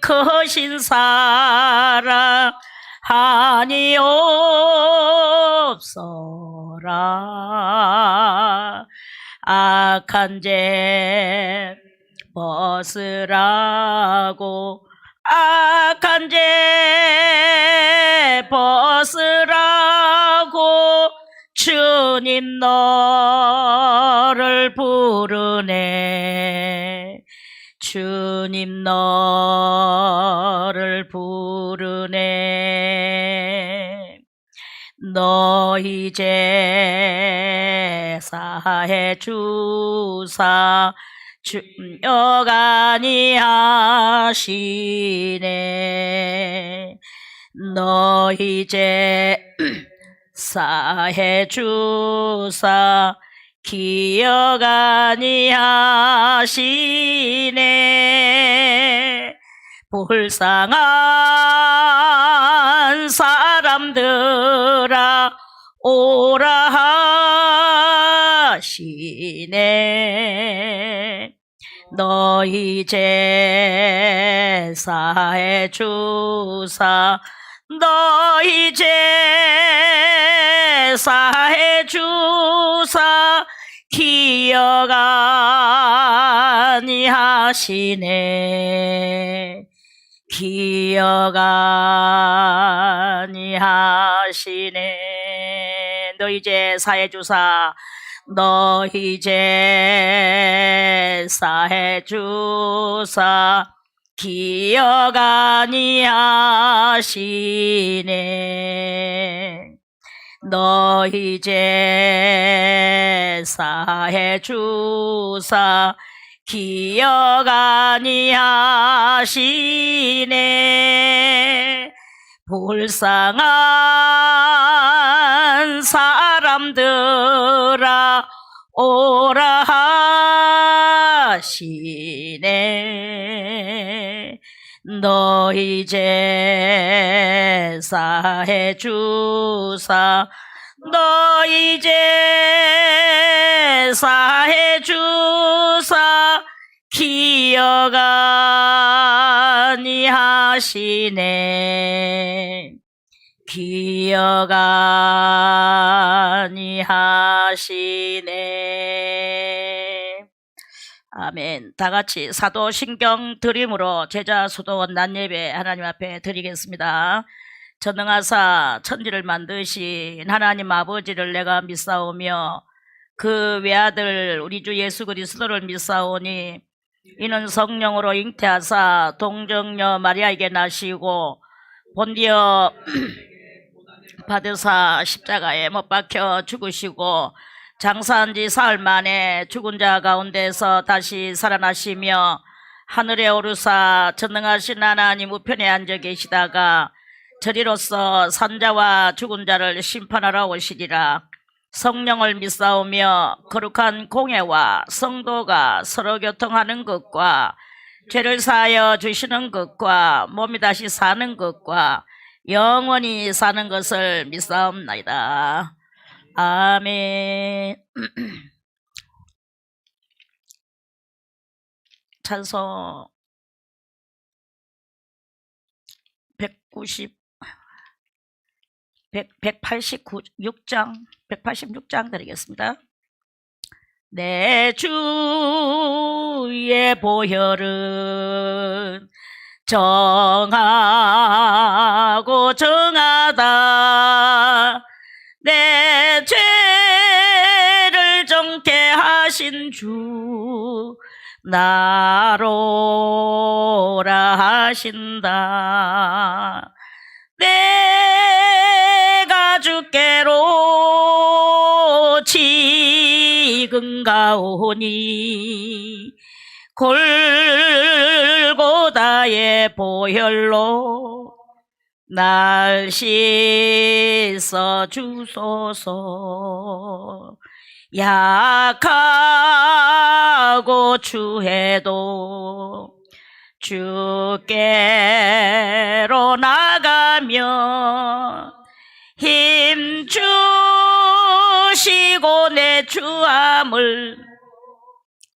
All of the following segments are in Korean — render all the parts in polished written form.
크신 사랑 하니 없어라. 악한 죄 벗으라고, 악한 죄 벗으라고 주님 너를 부르네. 주님 너를 부르네. 너희 죄 사해 주사 중여간이 하시네. 너희 죄 사해 주사 기여간이 하시네. 불쌍한 사람들아 오라 하시네. 너희 죄 사해 주사, 너희 죄 사해 주사 기여간이 하시네. 기여간이 하시네. 너희 죄 사해 주사, 너희 죄 사해 주사 기여간이 하시네. 너희 죄 사해 주사 기여간이 하시네. 불쌍한 사람들아 오라 하시네. 너희 죄 사해 주사, 너희 죄 사해 주사 기여간이 하시네. 기여간이 하시네. 아멘. 다 같이 사도신경 드림으로 제자 수도원 낮예배 하나님 앞에 드리겠습니다. 전능하사 천지를 만드신 하나님 아버지를 내가 믿사오며 그 외아들 우리 주 예수 그리스도를 믿사오니 이는 성령으로 잉태하사 동정녀 마리아에게 나시고 본디어 받으사 십자가에 못 박혀 죽으시고 장사한 지 사흘 만에 죽은 자 가운데서 다시 살아나시며 하늘에 오르사 전능하신 하나님 우편에 앉아 계시다가 저리로서 산자와 죽은 자를 심판하러 오시리라. 성령을 믿사오며 거룩한 공회와 성도가 서로 교통하는 것과 죄를 사하여 주시는 것과 몸이 다시 사는 것과 영원히 사는 것을 믿사옵나이다. 아멘. 찬송 186장 드리겠습니다. 내 주의 보혈은 정하고 정하다. 내 죄를 정케 하신 주 나로라 하신다. 내가 주께로 지금 가오니 골고다의 보혈로 날 씻어 주소서. 약하고 추해도 주께로 나가며 힘 주시고 내 주함을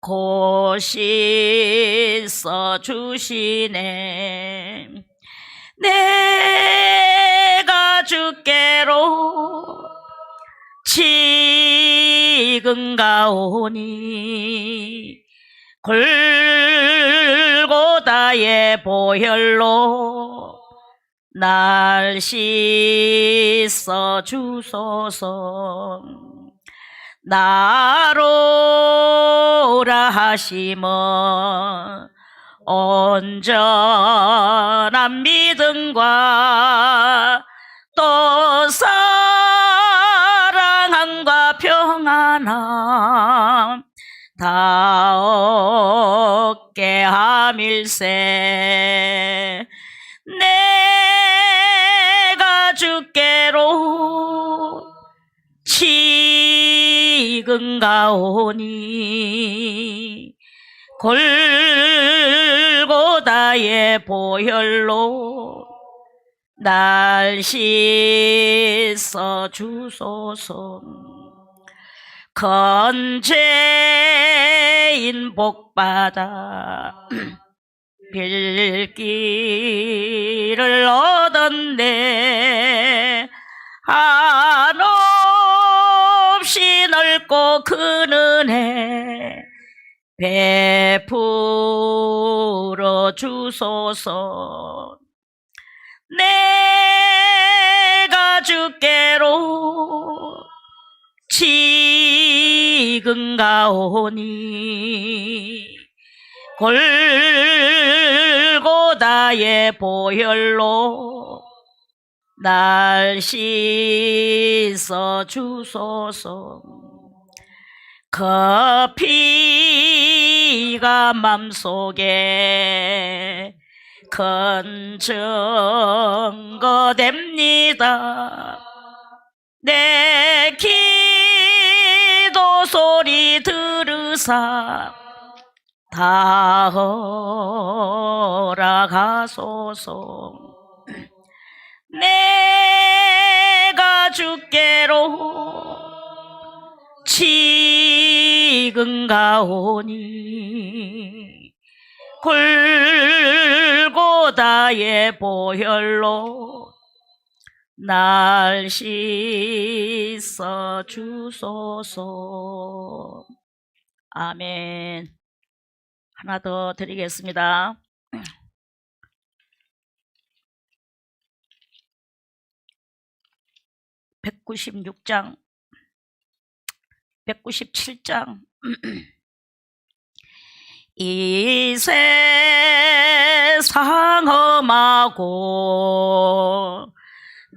곧 씻어 주시네. 내가 주께로 지금 가오니 골고다의 보혈로 날 씻어 주소서. 나로라 하심은 온전한 믿음과 또 사랑함과 평안함 다 얻게 함일세. 내가 주께로 지금 가오니 골고다의 보혈로 날 씻어 주소서. 건죄인 복받아 빌기를 얻었네. 한없이 넓고 큰 은혜 베풀어 주소서. 내가 주께로 지금 가오니 골고다의 보혈로 날 씻어 주소서. 그 피가 맘속에 큰 증거 됩니다. 내 기도 소리 들으사 다 허락하소서. 내가 주께로 지금 가오니 골고다의 보혈로 날 씻어 주소서. 아멘. 하나 더 드리겠습니다. 196장 197장 이 세상 험하고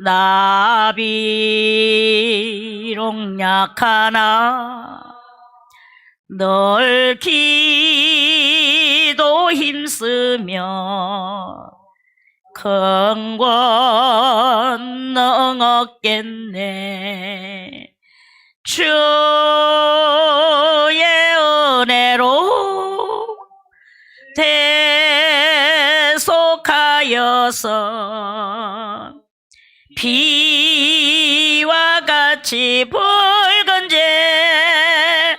나 비록 약하나 널 기도 힘쓰며 큰 권능 얻겠네. 주의 은혜로 대속하여서 비와 같이 붉은 죄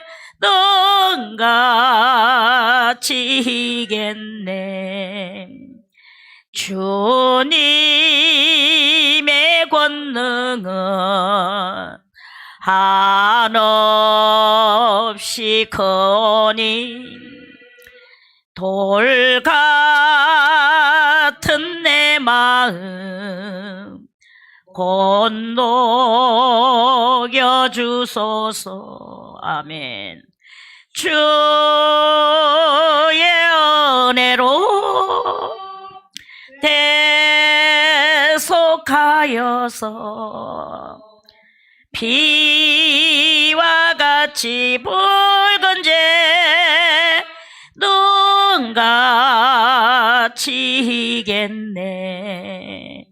눈같이 이겠네. 주님의 권능은 한없이 크니 돌 같은 내 마음 곧 녹여주소서. 아멘. 주의 은혜로 대속하여서 비와 같이 붉은 죄 눈같이 이겠네.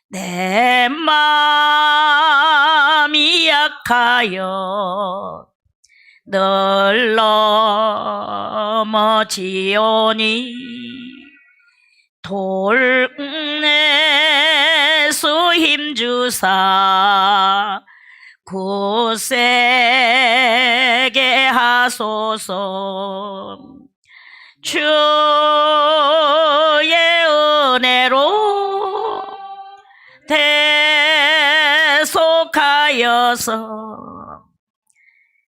내 맘이 약하여 늘 넘어지오니 돌내수 힘주사 굳세게 하소서. 주의 은혜로 대속하여서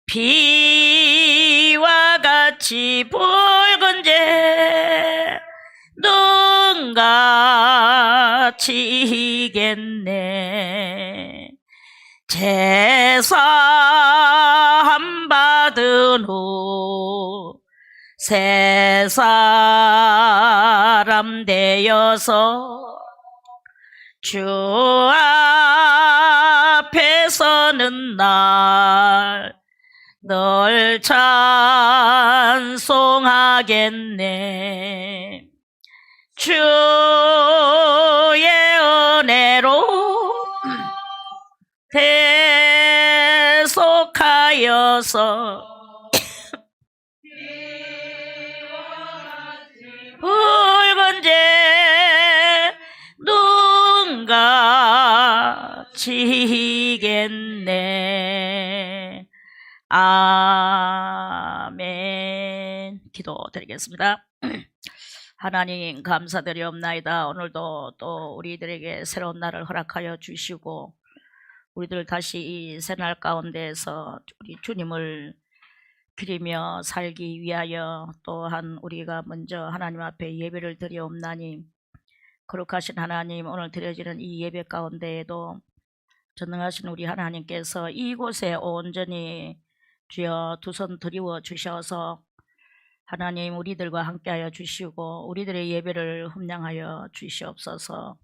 비와 같이 붉은 제 눈같이 겠네. 제사함 받은 후 새 사람 되어서 주 앞에 서는 날 널 찬송하겠네. 주의 은혜로 대속하여서 붉은 제 눈같이 겠네. 아멘. 기도드리겠습니다. 하나님 감사드리옵나이다. 오늘도 또 우리들에게 새로운 날을 허락하여 주시고 우리들 다시 이 새날 가운데에서 우리 주님을 드리며 살기 위하여 또한 우리가 먼저 하나님 앞에 예배를 드리옵나니 거룩하신 하나님, 오늘 드려지는 이 예배 가운데에도 전능하신 우리 하나님께서 이곳에 온전히 주여 두 손 드리워 주셔서 하나님 우리들과 함께하여 주시고 우리들의 예배를 흠량하여 주시옵소서.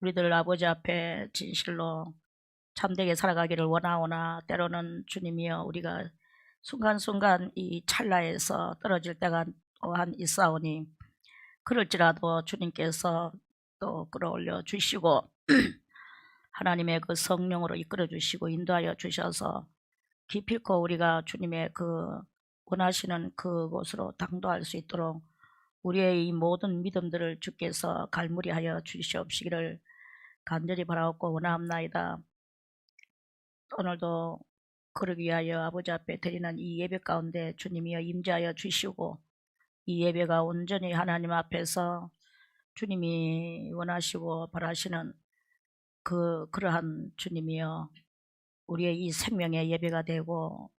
우리들 아버지 앞에 진실로 참되게 살아가기를 원하오나 때로는 주님이여 우리가 순간순간 이 찰나에서 떨어질 때가 또한 있사오니 그럴지라도 주님께서 또 끌어올려 주시고 하나님의 그 성령으로 이끌어 주시고 인도하여 주셔서 기필코 우리가 주님의 그 원하시는 그곳으로 당도할 수 있도록 우리의 이 모든 믿음들을 주께서 갈무리하여 주시옵시기를 간절히 바라옵고 원하옵나이다. 오늘도 그러기 위하여 아버지 앞에 드리는 이 예배 가운데 주님이여 임재하여 주시고 이 예배가 온전히 하나님 앞에서 주님이 원하시고 바라시는 그러한 주님이여 우리의 이 생명의 예배가 되고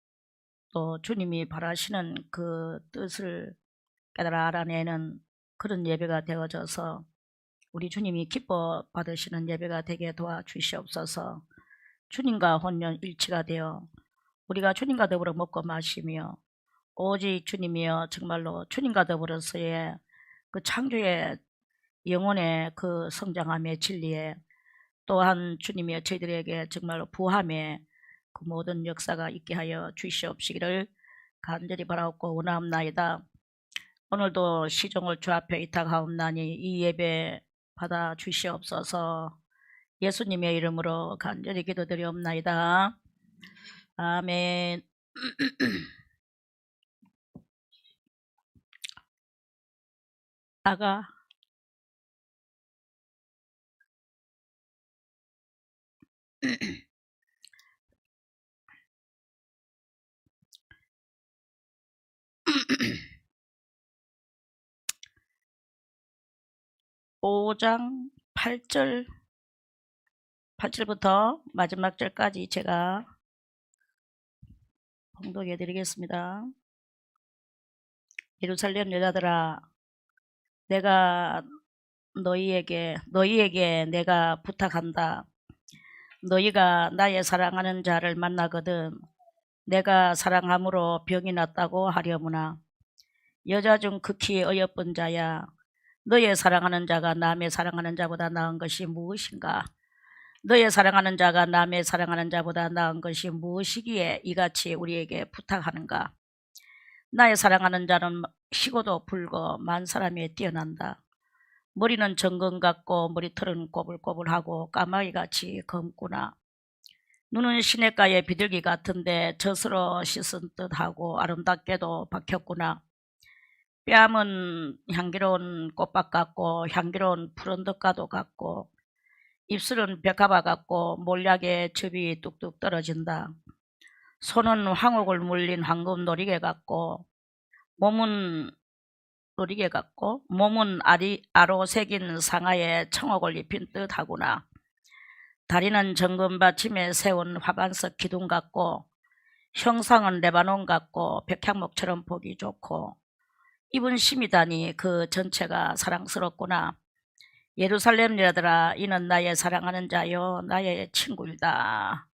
또 주님이 바라시는 그 뜻을 깨달아 알아내는 그런 예배가 되어져서 우리 주님이 기뻐 받으시는 예배가 되게 도와주시옵소서. 주님과 혼연 일치가 되어 우리가 주님과 더불어 먹고 마시며 오직 주님이여 정말로 주님과 더불어서의 그 창조의 영혼의 그 성장함의 진리에 또한 주님이여 저희들에게 정말로 부함의 그 모든 역사가 있게 하여 주시옵시기를 간절히 바라옵고 원하옵나이다. 오늘도 시종을 주 앞에 의탁하옵나니 이 예배 받아 주시옵소서. 예수님의 이름으로 간절히 기도드리옵나이다. 아멘. 아가 (5장) 8절부터 마지막 절까지 제가 봉독해 드리겠습니다. 예루살렘 여자들아, 내가 너희에게 내가 부탁한다. 너희가 나의 사랑하는 자를 만나거든 내가 사랑함으로 병이 낫다고 하려무나 여자 중 극히 어여쁜 자야, 너의 사랑하는 자가 남의 사랑하는 자보다 나은 것이 무엇인가? 너의 사랑하는 자가 남의 사랑하는 자보다 나은 것이 무엇이기에 이같이 우리에게 부탁하는가? 나의 사랑하는 자는 희고도 붉어 만 사람에 뛰어난다. 머리는 정금 같고 머리털은 꼬불꼬불하고 까마귀같이 검구나. 눈은 시냇가의 비둘기 같은데 젖으로 씻은 듯하고 아름답게도 박혔구나. 뺨은 향기로운 꽃밭 같고 향기로운 푸른 덕가도 같고 입술은 벽가바 같고 몰약의 즙이 뚝뚝 떨어진다. 손은 황옥을 물린 황금 놀이개 같고 몸은 놀이개 같고 몸은 아로 새긴 상하에 청옥을 입힌 듯하구나. 다리는 정금 받침에 세운 화관석 기둥 같고 형상은 레바논 같고 백향목처럼 보기 좋고 입은 심이다니 그 전체가 사랑스럽구나. 예루살렘 여들아 이는 나의 사랑하는 자요 나의 친구이다.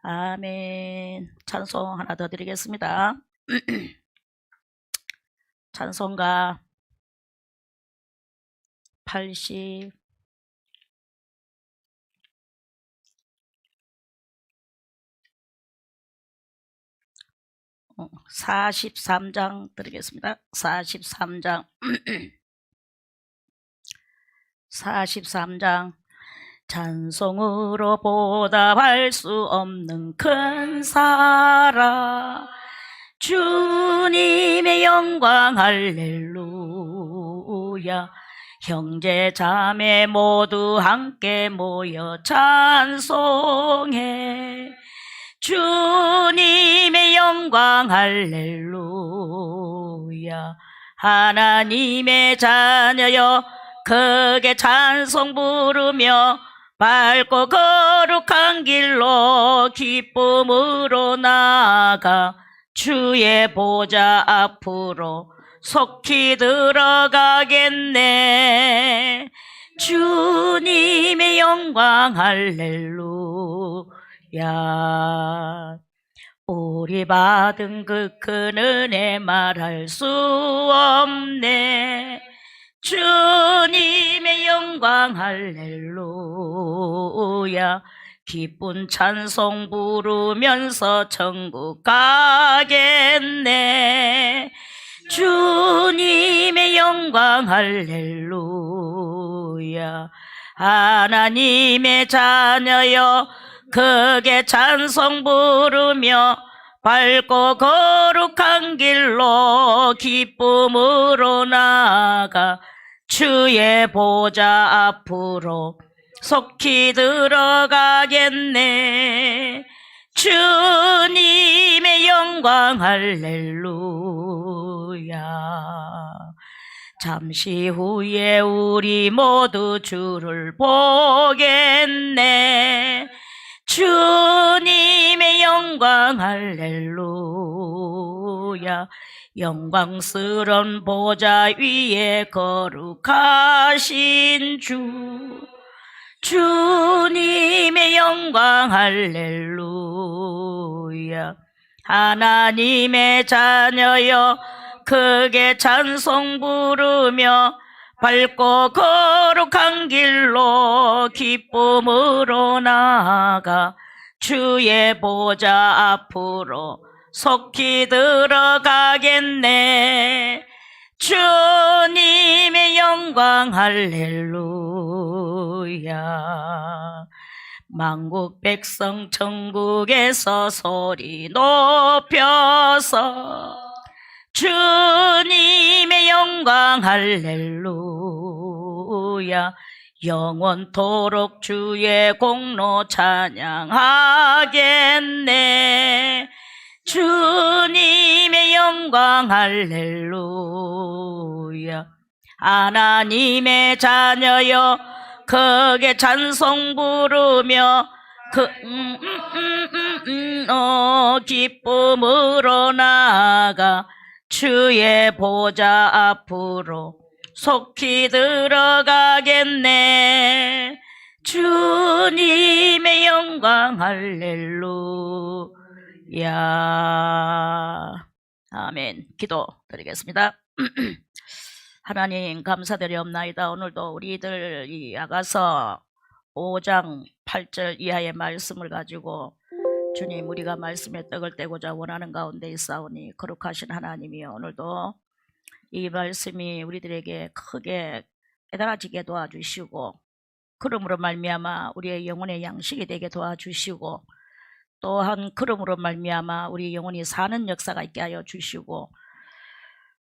아멘. 찬송 하나 더 드리겠습니다. 찬송가 80 43장 드리겠습니다. 43장 43장 찬송으로 보답할 수 없는 큰 사랑 주님의 영광 할렐루야. 형제 자매 모두 함께 모여 찬송해 주님의 영광 할렐루야. 하나님의 자녀여 크게 찬송 부르며 밝고 거룩한 길로 기쁨으로 나아가 주의 보좌 앞으로 속히 들어가겠네. 주님의 영광 할렐루야. 우리 받은 그 큰 은혜 말할 수 없네. 주님의 영광 할렐루야. 기쁜 찬송 부르면서 천국 가겠네. 주님의 영광 할렐루야. 하나님의 자녀여 크게 찬송 부르며 밝고 거룩한 길로 기쁨으로 나아가 주의 보좌 앞으로 속히 들어가겠네. 주님의 영광 할렐루야. 잠시 후에 우리 모두 주를 보겠네. 주님의 영광 할렐루야. 영광스러운 보좌 위에 거룩하신 주님의 영광 할렐루야. 하나님의 자녀여 크게 찬송 부르며 밝고 거룩한 길로 기쁨으로 나아가 주의 보좌 앞으로 속히 들어가겠네. 주님의 영광 할렐루야. 만국 백성 천국에서 소리 높여서 주님의 영광 할렐루야. 영원토록 주의 공로 찬양하겠네. 주님의 영광 할렐루야. 하나님의 자녀여 크게 찬송 부르며 기쁨으로 나아가 주의 보좌 앞으로 속히 들어가겠네. 주님의 영광 할렐루야. 아멘. 기도 드리겠습니다. 하나님 감사드리옵나이다. 오늘도 우리들 이 아가서 5장 8절 이하의 말씀을 가지고 주님 우리가 말씀의 떡을 떼고자 원하는 가운데 있사오니 거룩하신 하나님이여 오늘도 이 말씀이 우리들에게 크게 깨달아지게 도와주시고 그러므로 말미암아 우리의 영혼의 양식이 되게 도와주시고 또한 그러므로 말미암아 우리 영혼이 사는 역사가 있게 하여 주시고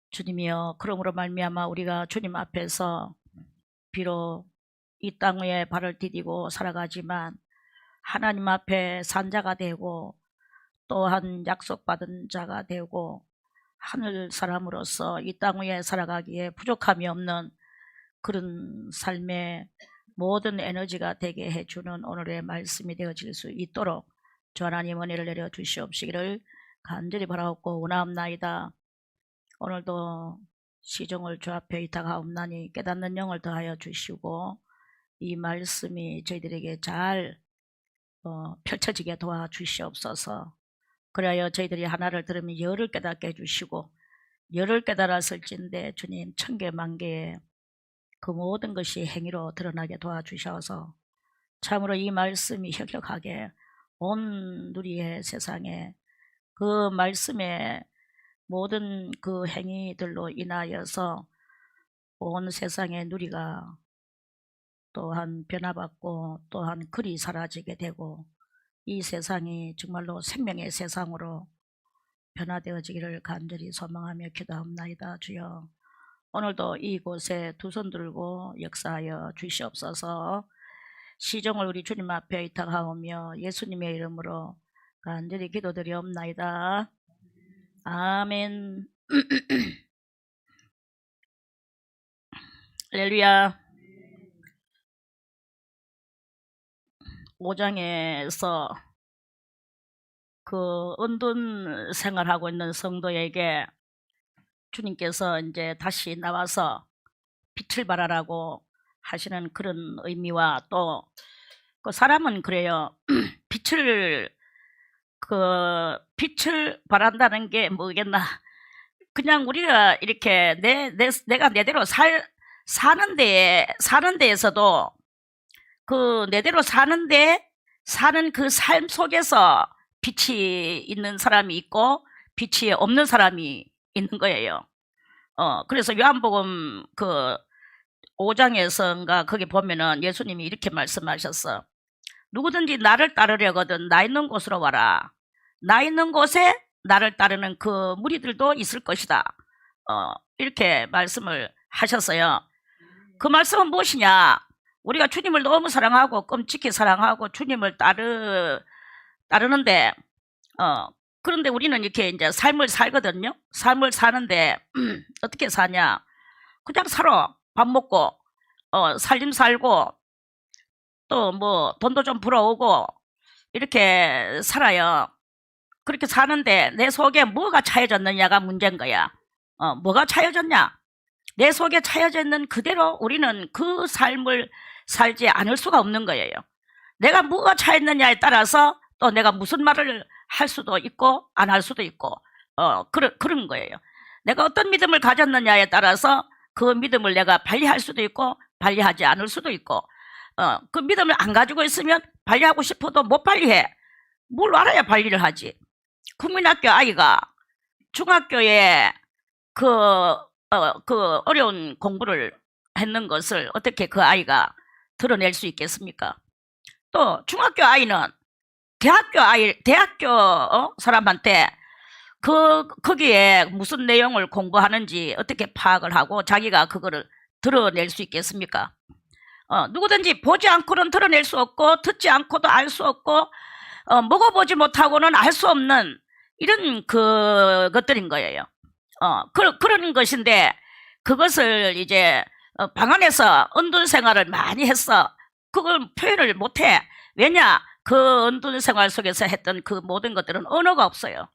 주님이여 그러므로 말미암아 우리가 주님 앞에서 비록 이 땅 위에 발을 디디고 살아가지만 하나님 앞에 산자가 되고 또한 약속받은 자가 되고 하늘 사람으로서 이 땅 위에 살아가기에 부족함이 없는 그런 삶의 모든 에너지가 되게 해주는 오늘의 말씀이 되어질 수 있도록 주 하나님 은혜를 내려 주시옵시기를 간절히 바라옵고 원하옵나이다. 오늘도 시종을 주 앞에 의탁하옵나니 깨닫는 영을 더하여 주시고 이 말씀이 저희들에게 잘 펼쳐지게 도와주시옵소서. 그래야 저희들이 하나를 들으면 열을 깨닫게 해주시고 열을 깨달았을진데 주님 천개 만개의 그 모든 것이 행위로 드러나게 도와주셔서 참으로 이 말씀이 혁혁하게 온 누리의 세상에 그 말씀의 모든 그 행위들로 인하여서 온 세상의 누리가 또한 변화받고 또한 글이 사라지게 되고 이 세상이 정말로 생명의 세상으로 변화되어지기를 간절히 소망하며 기도합나이다. 주여 오늘도 이곳에 두 손 들고 역사하여 주시옵소서. 시종을 우리 주님 앞에 의탁하오며 예수님의 이름으로 간절히 기도드리옵나이다. 아멘. 할렐루야. 5장에서 그 은둔 생활하고 있는 성도에게 주님께서 이제 다시 나와서 빛을 발하라고 하시는 그런 의미와 또 그 사람은 그래요. 빛을 발한다는 게 뭐겠나? 그냥 우리가 이렇게 내가 내대로 사는 데에서도 그 내대로 사는 그 삶 속에서 빛이 있는 사람이 있고 빛이 없는 사람이 있는 거예요. 그래서 요한복음 그 5장에서인가 거기 보면은 예수님이 이렇게 말씀하셨어. 누구든지 나를 따르려거든 나 있는 곳으로 와라. 나 있는 곳에 나를 따르는 그 무리들도 있을 것이다. 이렇게 말씀을 하셨어요. 그 말씀은 무엇이냐? 우리가 주님을 너무 사랑하고 끔찍히 사랑하고 주님을 따르는데 그런데 우리는 이렇게 이제 삶을 살거든요. 삶을 사는데 어떻게 사냐? 그냥 살아. 밥 먹고 살림 살고 또 뭐 돈도 좀 불어오고 이렇게 살아요. 그렇게 사는데 내 속에 뭐가 차여졌느냐가 문제인 거야. 뭐가 차여졌냐? 내 속에 차여져 있는 그대로 우리는 그 삶을 살지 않을 수가 없는 거예요. 내가 뭐가 차였느냐에 따라서 또 내가 무슨 말을 할 수도 있고 안 할 수도 있고 그런 거예요. 내가 어떤 믿음을 가졌느냐에 따라서 그 믿음을 내가 발휘할 수도 있고 발휘하지 않을 수도 있고 그 믿음을 안 가지고 있으면 발휘하고 싶어도 못 발휘해. 뭘 알아야 발휘를 하지. 국민학교 아이가 중학교에 그 어려운 공부를 했는 것을 어떻게 그 아이가 드러낼 수 있겠습니까? 또 중학교 아이는 대학교 사람한테 거기에 무슨 내용을 공부하는지 어떻게 파악을 하고 자기가 그거를 드러낼 수 있겠습니까? 누구든지 보지 않고는 드러낼 수 없고 듣지 않고도 알 수 없고 먹어보지 못하고는 알 수 없는 이런 것들인 거예요. 그런 것인데 그것을 이제 방 안에서 은둔 생활을 많이 했어. 그걸 표현을 못해. 왜냐? 그 은둔 생활 속에서 했던 그 모든 것들은 언어가 없어요.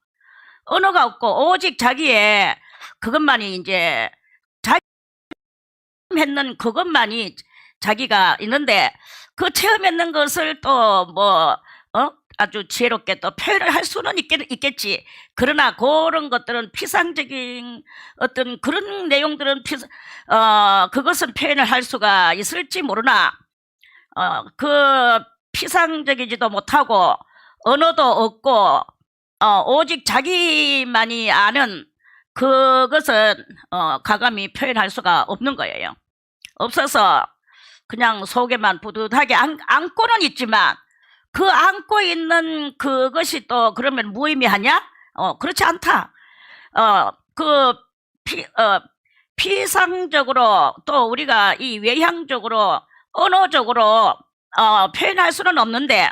언어가 없고 오직 자기의 그것만이 이제 자기 했는 그것만이 자기가 있는데 그 체험했는 것을 또 아주 지혜롭게 또 표현을 할 수는 있겠지. 그러나 그런 것들은 피상적인 어떤 그런 내용들은 그것은 표현을 할 수가 있을지 모르나 그 피상적이지도 못하고 언어도 없고 오직 자기만이 아는 그것은 가감히 표현할 수가 없는 거예요. 없어서 그냥 속에만 뿌듯하게 안고는 있지만 그 안고 있는 그것이 또 그러면 무의미하냐? 그렇지 않다. 피상적으로 또 우리가 이 외향적으로 언어적으로 표현할 수는 없는데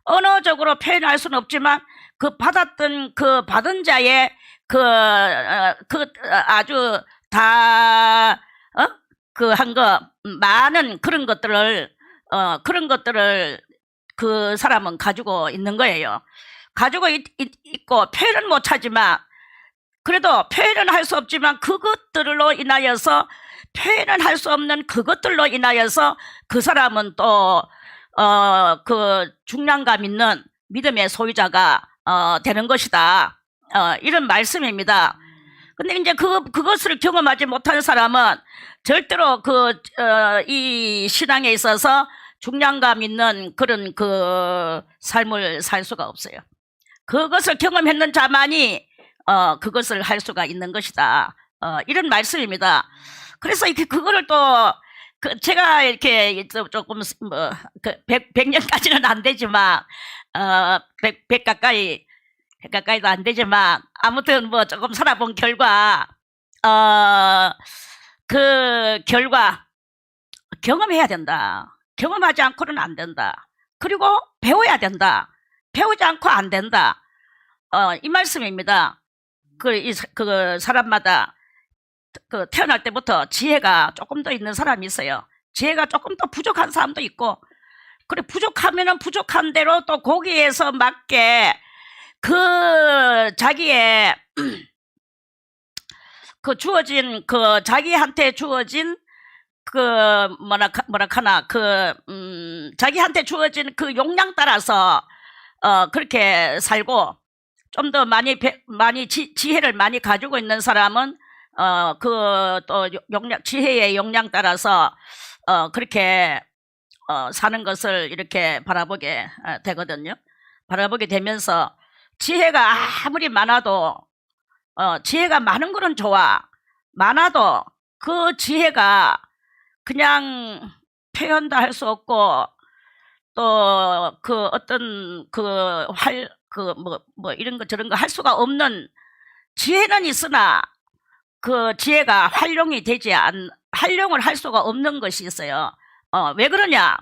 언어적으로 표현할 수는 없지만 그 받았던 그 받은 자의 아주 다 그 한 거 많은 그런 것들을 그 사람은 가지고 있는 거예요. 가지고 있고 표현은 못하지만 그래도 표현은 할 수 없지만 그것들로 인하여서 표현은 할 수 없는 그것들로 인하여서 그 사람은 또 그 중량감 있는 믿음의 소유자가 되는 것이다. 이런 말씀입니다. 근데 이제 그것을 경험하지 못한 사람은 절대로 이 신앙에 있어서 중량감 있는 그런 그 삶을 살 수가 없어요. 그것을 경험했는 자만이 그것을 할 수가 있는 것이다. 이런 말씀입니다. 그래서 그거를 또 제가 이렇게 조금 100년까지는 안 되지만 100 가까이도 안 되지만 아무튼 뭐 조금 살아본 결과 그 결과 경험해야 된다. 경험하지 않고는 안 된다. 그리고 배워야 된다. 배우지 않고 안 된다. 이 말씀입니다. 그 사람마다 태어날 때부터 지혜가 조금 더 있는 사람이 있어요. 지혜가 조금 더 부족한 사람도 있고, 그래 부족하면은 부족한 대로 또 거기에서 맞게 자기의 주어진 자기한테 주어진 자기한테 주어진 그 용량 따라서 그렇게 살고, 좀 더 많이 지혜를 많이 가지고 있는 사람은 또 지혜의 용량 따라서 그렇게 사는 것을 이렇게 바라보게 되거든요. 바라보게 되면서 지혜가 아무리 많아도 지혜가 많은 거는 좋아. 많아도 그 지혜가 그냥 표현도 할 수 없고, 또 어떤 이런 거 저런 거 할 수가 없는 지혜는 있으나 그 지혜가 활용을 할 수가 없는 것이 있어요. 왜 그러냐?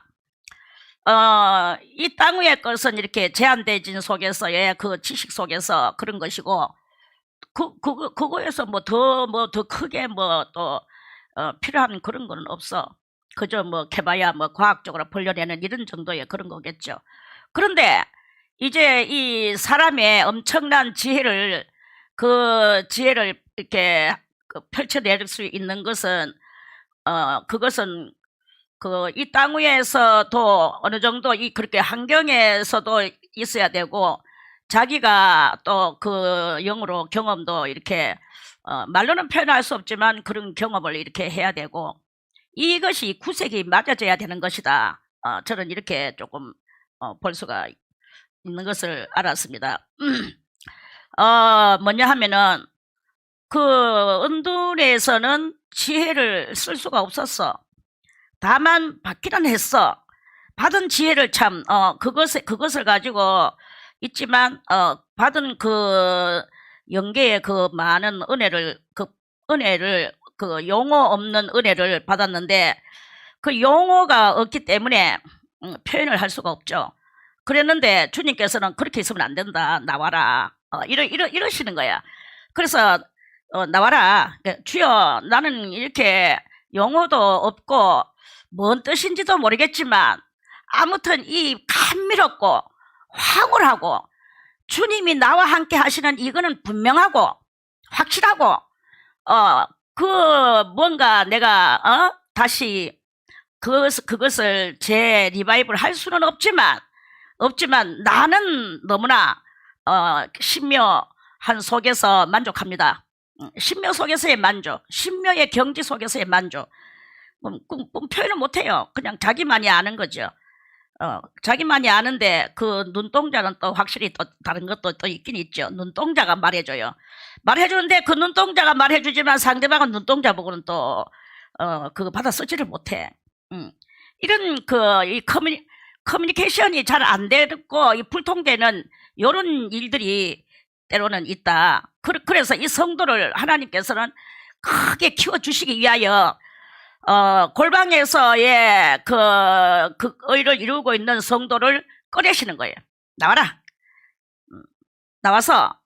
이 땅 위의 것은 이렇게 제한되진 속에서의 그 지식 속에서 그런 것이고, 그거에서 더 크게 또 필요한 그런 거는 없어. 그저 캐봐야 과학적으로 벌려내는 이런 정도의 그런 거겠죠. 그런데 이제 이 사람의 엄청난 지혜를 이렇게 펼쳐낼 수 있는 것은 그것은 이 땅 위에서도 어느 정도 그렇게 환경에서도 있어야 되고, 자기가 또 영으로 경험도 이렇게 말로는 표현할 수 없지만 그런 경험을 이렇게 해야 되고, 이것이 구색이 맞아져야 되는 것이다. 저는 이렇게 조금 볼 수가 있는 것을 알았습니다. 뭐냐 하면은 은둔에서는 지혜를 쓸 수가 없었어. 다만 받기는 했어. 받은 지혜를 참 그것을 가지고 있지만 받은 영계의 많은 은혜를 용어 없는 은혜를 받았는데, 그 용어가 없기 때문에 표현을 할 수가 없죠. 그랬는데 주님께서는 그렇게 있으면 안 된다. 나와라. 이러시는 거야. 그래서 나와라. 주여, 나는 이렇게 용어도 없고 뭔 뜻인지도 모르겠지만 아무튼 이 감미롭고 황홀하고 주님이 나와 함께 하시는 이거는 분명하고 확실하고 뭔가 내가 다시 그것을 리바이벌 할 수는 없지만 나는 너무나 신묘한 속에서 만족합니다. 신묘 속에서의 만족, 신묘의 경지 속에서의 만족. 표현을 못해요. 그냥 자기만이 아는 거죠. 자기만이 아는데 그 눈동자는 또 확실히 또 다른 것도 또 있긴 있죠. 눈동자가 말해줘요. 말해주는데 그 눈동자가 말해주지만 상대방은 눈동자 보고는 또 그거 받아 쓰지를 못해. 이런 이 커뮤니케이션이 잘 안 되고 이 불통되는 이런 일들이 때로는 있다. 그래서 이 성도를 하나님께서는 크게 키워주시기 위하여 골방에서의 의를 이루고 있는 성도를 꺼내시는 거예요. 나와라. 나와서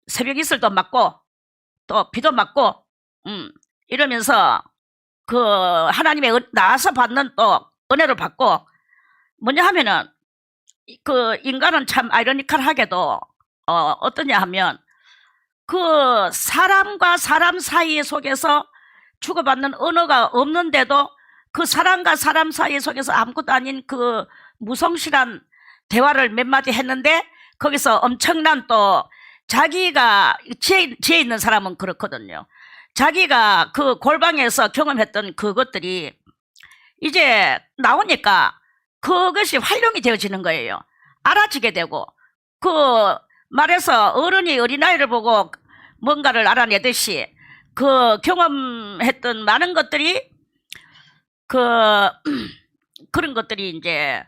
새벽 이슬도 맞고 또 비도 맞고 이러면서 그 하나님의 나와서 받는 또 은혜를 받고 뭐냐 하면은 그 인간은 참 아이러니컬하게도 어떠냐 하면 그 사람과 사람 사이 속에서 주고받는 언어가 없는데도 그 사람과 사람 사이 속에서 아무것도 아닌 그 무성실한 대화를 몇 마디 했는데 거기서 엄청난 또 자기가 지혜 있는 사람은 그렇거든요. 자기가 그 골방에서 경험했던 그것들이 이제 나오니까 그것이 활용이 되어지는 거예요. 알아지게 되고 그 말해서 어른이 어린아이를 보고 뭔가를 알아내듯이 그 경험했던 많은 것들이 그런 것들이 이제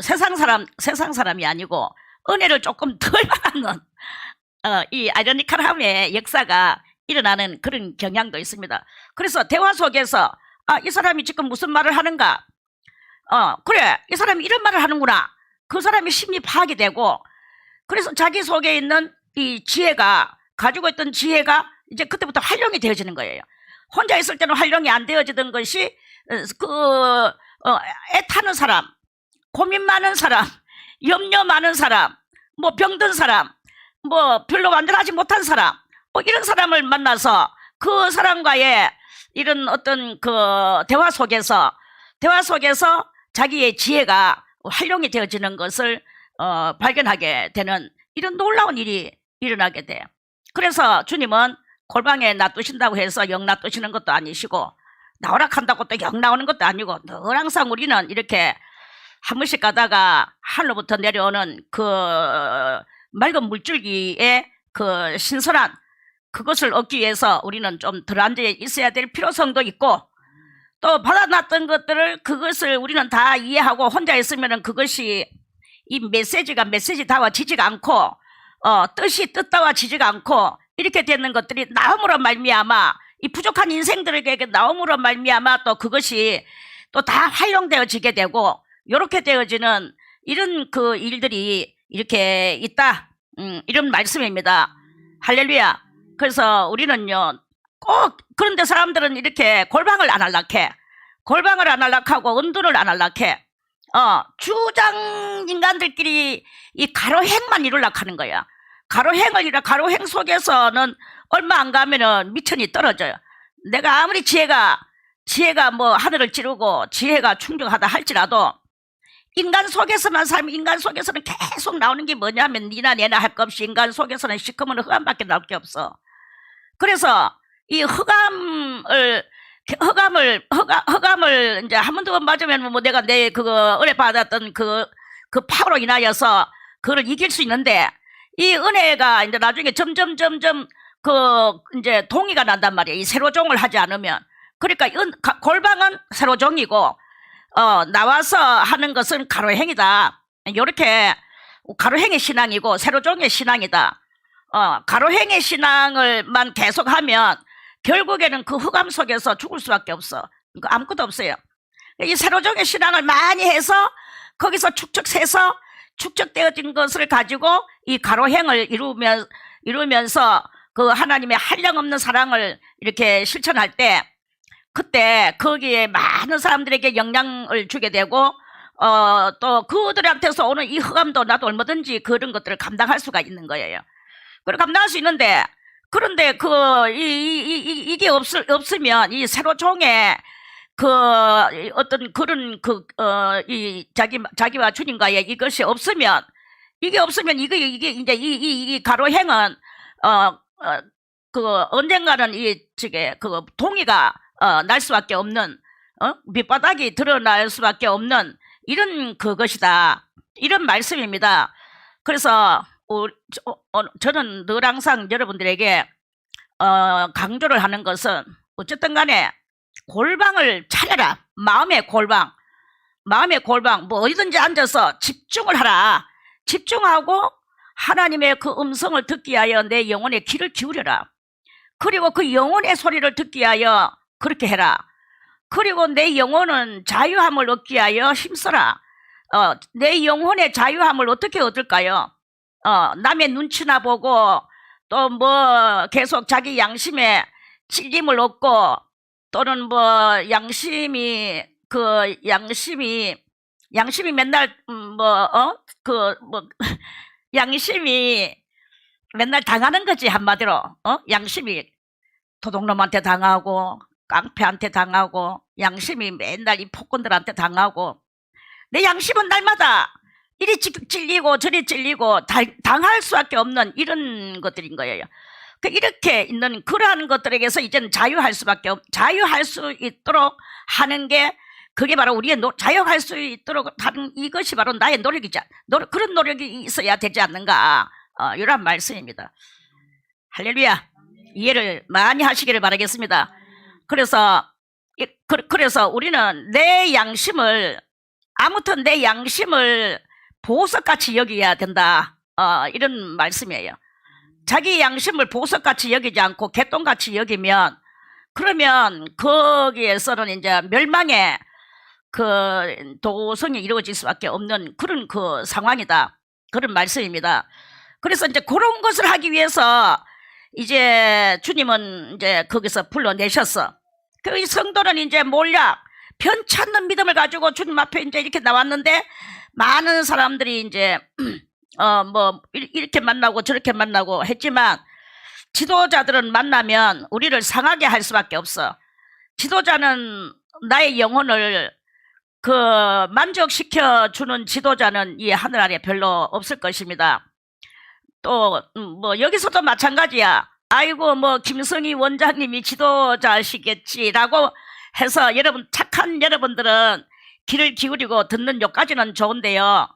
세상 사람이 아니고 은혜를 조금 덜 받는 이 아이러니컬함의 역사가 일어나는 그런 경향도 있습니다. 그래서 대화 속에서 이 사람이 지금 무슨 말을 하는가? 그래, 이 사람이 이런 말을 하는구나. 그 사람이 심리 파악이 되고, 그래서 자기 속에 있는 이 지혜가, 가지고 있던 지혜가 이제 그때부터 활용이 되어지는 거예요. 혼자 있을 때는 활용이 안 되어지던 것이 애타는 사람, 고민 많은 사람, 염려 많은 사람, 뭐 병든 사람, 뭐 별로 완전하지 못한 사람, 뭐 이런 사람을 만나서 그 사람과의 이런 어떤 그 대화 속에서 자기의 지혜가 활용이 되어지는 것을 발견하게 되는 이런 놀라운 일이 일어나게 돼요. 그래서 주님은 골방에 놔두신다고 해서 영 놔두시는 것도 아니시고 나오라 한다고 또 영 나오는 것도 아니고 늘 항상 우리는 이렇게 한 번씩 가다가 하늘로부터 내려오는 그 맑은 물줄기의 그 신선한 그것을 얻기 위해서 우리는 좀 덜 앉아 있어야 될 필요성도 있고 또 받아놨던 것들을 그것을 우리는 다 이해하고 혼자 있으면은 그것이 이 메시지가 메시지다워지지가 않고 뜻이 뜻다워지지가 않고 이렇게 되는 것들이 나옴으로 말미암아 이 부족한 인생들에게 나옴으로 말미암아 또 그것이 또 다 활용되어지게 되고 이렇게 되어지는 이런 그 일들이 이렇게 있다. 이런 말씀입니다. 할렐루야. 그래서 우리는요 꼭 그런데 사람들은 이렇게 골방을 안 할락해. 골방을 안 할락하고 은둔을 안 할락해. 주장 인간들끼리 이 가로행만 이루려고 하는 거야. 가로행 속에서는 얼마 안 가면은 미천이 떨어져요. 내가 아무리 지혜가 뭐 하늘을 찌르고 지혜가 충족하다 할지라도 인간 속에서만 살면 인간 속에서는 계속 나오는 게 뭐냐면 니나 내나 할 것 없이 인간 속에서는 시커먼 흑암밖에 나올 게 없어. 그래서 이 흑암을 이제 한 번 두 번 맞으면 뭐 내가 내 그거 은혜 받았던 그 파워로 인하여서 그걸 이길 수 있는데 이 은혜가 이제 나중에 점점 그 이제 동의가 난단 말이에요. 이 세로종을 하지 않으면. 그러니까 골방은 세로종이고 나와서 하는 것은 가로행이다. 이렇게 가로행의 신앙이고 세로종의 신앙이다. 가로행의 신앙을만 계속하면 결국에는 그 흑암 속에서 죽을 수밖에 없어. 아무것도 없어요. 이 세로종의 신앙을 많이 해서 거기서 축적해서 축적되어진 것을 가지고 이 가로행을 이루면서 그 하나님의 한량없는 사랑을 이렇게 실천할 때 그때 거기에 많은 사람들에게 영향을 주게 되고 또 그들한테서 오는 이 흑암도 나도 얼마든지 그런 것들을 감당할 수가 있는 거예요. 그리고 감당할 수 있는데 그런데 이게 없으면 이 세로종의 그 어떤 그런 이 자기와 주님과의 이것이 없으면 이게 이제 이 가로행은 그 언젠가는 그 동의가 날 수밖에 없는 밑바닥이 드러날 수밖에 없는 이런 그것이다. 이런 말씀입니다. 그래서 저는 늘 항상 여러분들에게 강조를 하는 것은 어쨌든 간에 골방을 차려라. 마음의 골방 뭐 어디든지 앉아서 집중을 하라. 집중하고 하나님의 그 음성을 듣기 위하여 내 영혼의 귀를 기울여라. 그리고 그 영혼의 소리를 듣기 위하여 그렇게 해라. 그리고 내 영혼은 자유함을 얻기 위하여 힘써라. 내 영혼의 자유함을 어떻게 얻을까요? 남의 눈치나 보고 또 뭐 계속 자기 양심에 찔림을 얻고 또는 뭐 양심이 맨날 양심이 맨날 당하는 거지 한마디로 양심이 도둑놈한테 당하고 깡패한테 당하고 양심이 맨날 이 폭군들한테 당하고 내 양심은 날마다 이리 찔리고 저리 찔리고 당할 수밖에 없는 이런 것들인 거예요. 이렇게 있는 그러한 것들에게서 이제는 자유할 수 있도록 하는 게 그게 바로 우리의 자유할 수 있도록 하는 이것이 바로 나의 노력이자 그런 노력이 있어야 되지 않는가 이런 말씀입니다. 할렐루야. 이해를 많이 하시기를 바라겠습니다. 그래서 우리는 내 양심을 보석같이 여겨야 된다. 이런 말씀이에요. 자기 양심을 보석같이 여기지 않고 개똥같이 여기면 그러면 거기에서는 이제 멸망의 그 도성이 이루어질 수밖에 없는 그런 그 상황이다. 그런 말씀입니다. 그래서 이제 그런 것을 하기 위해서 이제 주님은 이제 거기서 불러내셨어. 그 성도는 이제 몰약 편찮는 믿음을 가지고 주님 앞에 이제 이렇게 나왔는데 많은 사람들이 이제 이렇게 만나고 저렇게 만나고 했지만 지도자들은 만나면 우리를 상하게 할 수밖에 없어. 지도자는 나의 영혼을 만족시켜 주는 지도자는 이 하늘 아래 별로 없을 것입니다. 또 여기서도 마찬가지야. 아이고 김성희 원장님이 지도자시겠지라고 해서 착한 여러분들은 귀를 기울이고 듣는 요까지는 좋은데요.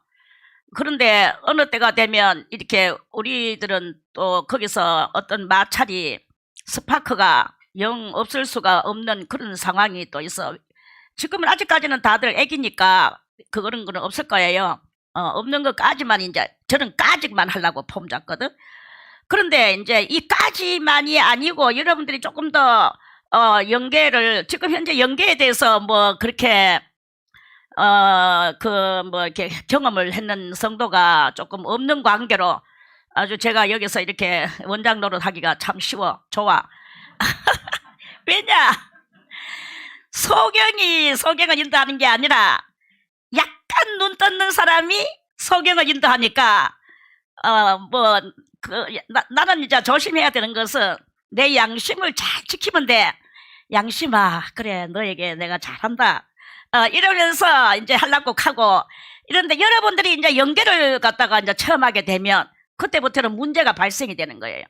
그런데 어느 때가 되면 이렇게 우리들은 또 거기서 어떤 마찰이 스파크가 영 없을 수가 없는 그런 상황이 또 있어. 지금은 아직까지는 다들 애기니까 그런 거는 없을 거예요. 없는 것까지만 이제 저는 까지만 하려고 폼 잡거든. 그런데 이제 이 까지만이 아니고 여러분들이 조금 더 연계를 지금 현재 연계에 대해서 그렇게 이렇게 경험을 했는 성도가 조금 없는 관계로 아주 제가 여기서 이렇게 원장 노릇하기가 참 좋아. 왜냐? 소경을 인도하는 게 아니라 약간 눈 떴는 사람이 소경을 인도하니까 나는 이제 조심해야 되는 것은 내 양심을 잘 지키면 돼. 양심아, 그래 너에게 내가 잘한다. 이러면서 이제 하려고 하고 이런데 여러분들이 이제 연계를 갖다가 이제 처음 하게 되면 그때부터는 문제가 발생이 되는 거예요.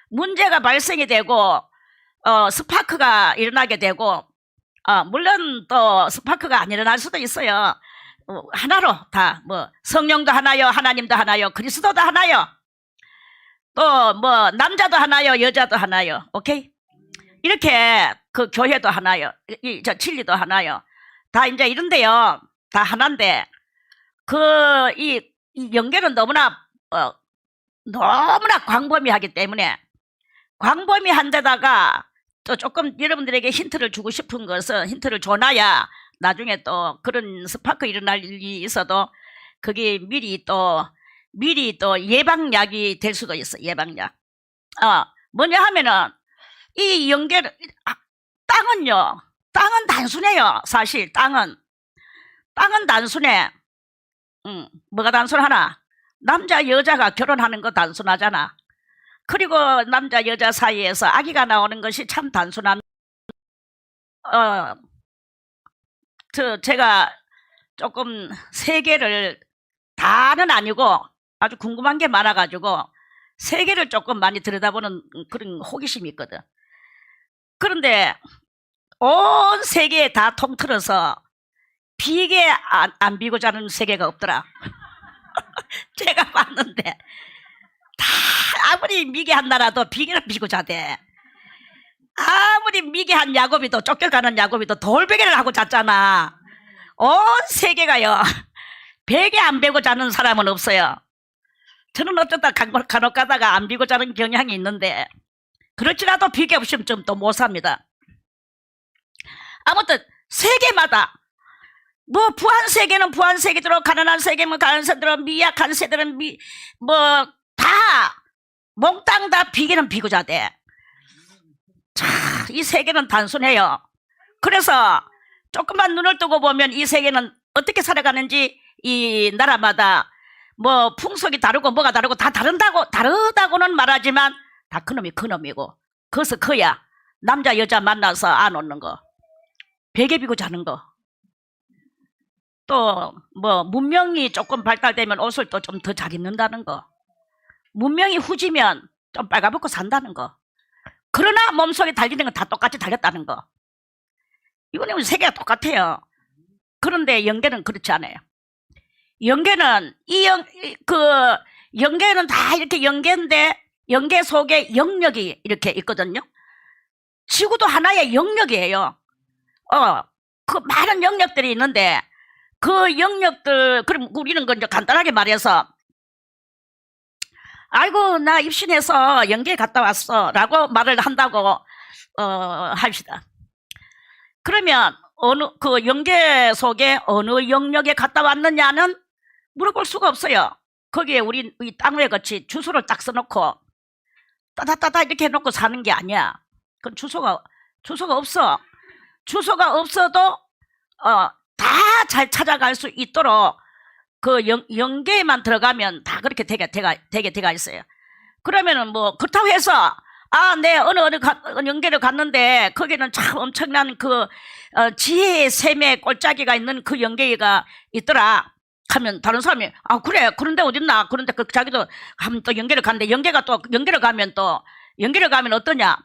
문제가 발생이 되고 스파크가 일어나게 되고 물론 또 스파크가 안 일어날 수도 있어요. 하나로 다 성령도 하나요, 하나님도 하나요, 그리스도도 하나요, 또 남자도 하나요, 여자도 하나요. 오케이? 이렇게 그 교회도 하나요, 저 진리도 하나요. 다 이제 이런데요. 다 하나인데 이 연계는 너무나 광범위하기 때문에 광범위한 데다가 또 조금 여러분들에게 힌트를 주고 싶은 것은 힌트를 줘놔야 나중에 또 그런 스파크 일어날 일이 있어도 그게 미리 또 예방약이 될 수도 있어. 예방약. 뭐냐 하면은 이 연계를 땅은 단순해요. 사실 땅은 단순해. 뭐가 단순하나? 남자 여자가 결혼하는 거 단순하잖아. 그리고 남자 여자 사이에서 아기가 나오는 것이 참 단순한. 제가 조금 세계를 다는 아니고 아주 궁금한 게 많아가지고 세계를 조금 많이 들여다보는 그런 호기심이 있거든. 그런데 온 세계에 다 통틀어서 비계 안 비고 자는 세계가 없더라. 제가 봤는데 다 아무리 미개한 나라도 비계를 비고 자대. 아무리 미개한 야곱이도 쫓겨가는 야곱이도 돌베개를 하고 잤잖아. 온 세계가요. 베개 안 베고 자는 사람은 없어요. 저는 어쩌다 간혹 가다가 안 비고 자는 경향이 있는데 그렇지라도 비계 없으면 좀 또 못 삽니다. 아무튼 세계마다 뭐 부한 세계는 부한 세계대로, 가난한 세계면 가난한 세대로, 미약한 세대는 뭐 다 몽땅 다 비계는 비구자대. 자, 이 세계는 단순해요. 그래서 조금만 눈을 뜨고 보면 이 세계는 어떻게 살아가는지 이 나라마다 뭐 풍속이 다르고 뭐가 다르고 다 다르다고는 말하지만 다 그놈이 그놈이고, 그래서 그야 남자 여자 만나서 안 오는 거, 베개 비고 자는 거, 또 뭐 문명이 조금 발달되면 옷을 또 좀 더 잘 입는다는 거, 문명이 후지면 좀 빨가벗고 산다는 거, 그러나 몸속에 달리는 건 다 똑같이 달렸다는 거. 이거는 세계가 똑같아요. 그런데 영계는 그렇지 않아요. 영계는 영계는 다 이렇게 영계인데, 영계 속에 영역이 이렇게 있거든요. 지구도 하나의 영역이에요. 그 많은 영역들이 있는데, 그 영역들, 그럼 우리는 이제 간단하게 말해서, 아이고 나 입신해서 영계에 갔다 왔어 라고 말을 한다고 합시다. 그러면 그 영계 속에 어느 영역에 갔다 왔느냐는 물어볼 수가 없어요. 거기에 우리 땅에 같이 주소를 딱 써놓고 따다따다 이렇게 해놓고 사는 게 아니야. 그건 주소가 없어. 주소가 없어도 다 잘 찾아갈 수 있도록 그 영계에만 들어가면 다 그렇게 되게 돼가 있어요. 그러면은 뭐 그렇다고 해서 네, 어느 영계를 갔는데 거기는 참 엄청난 그 지혜의 샘의 꼴짜기가 있는 그 영계가 있더라 하면 다른 사람이 그래, 그런데 어딨나? 그런데 그 자기도 하면 또 영계를 갔는데, 영계를 가면 어떠냐?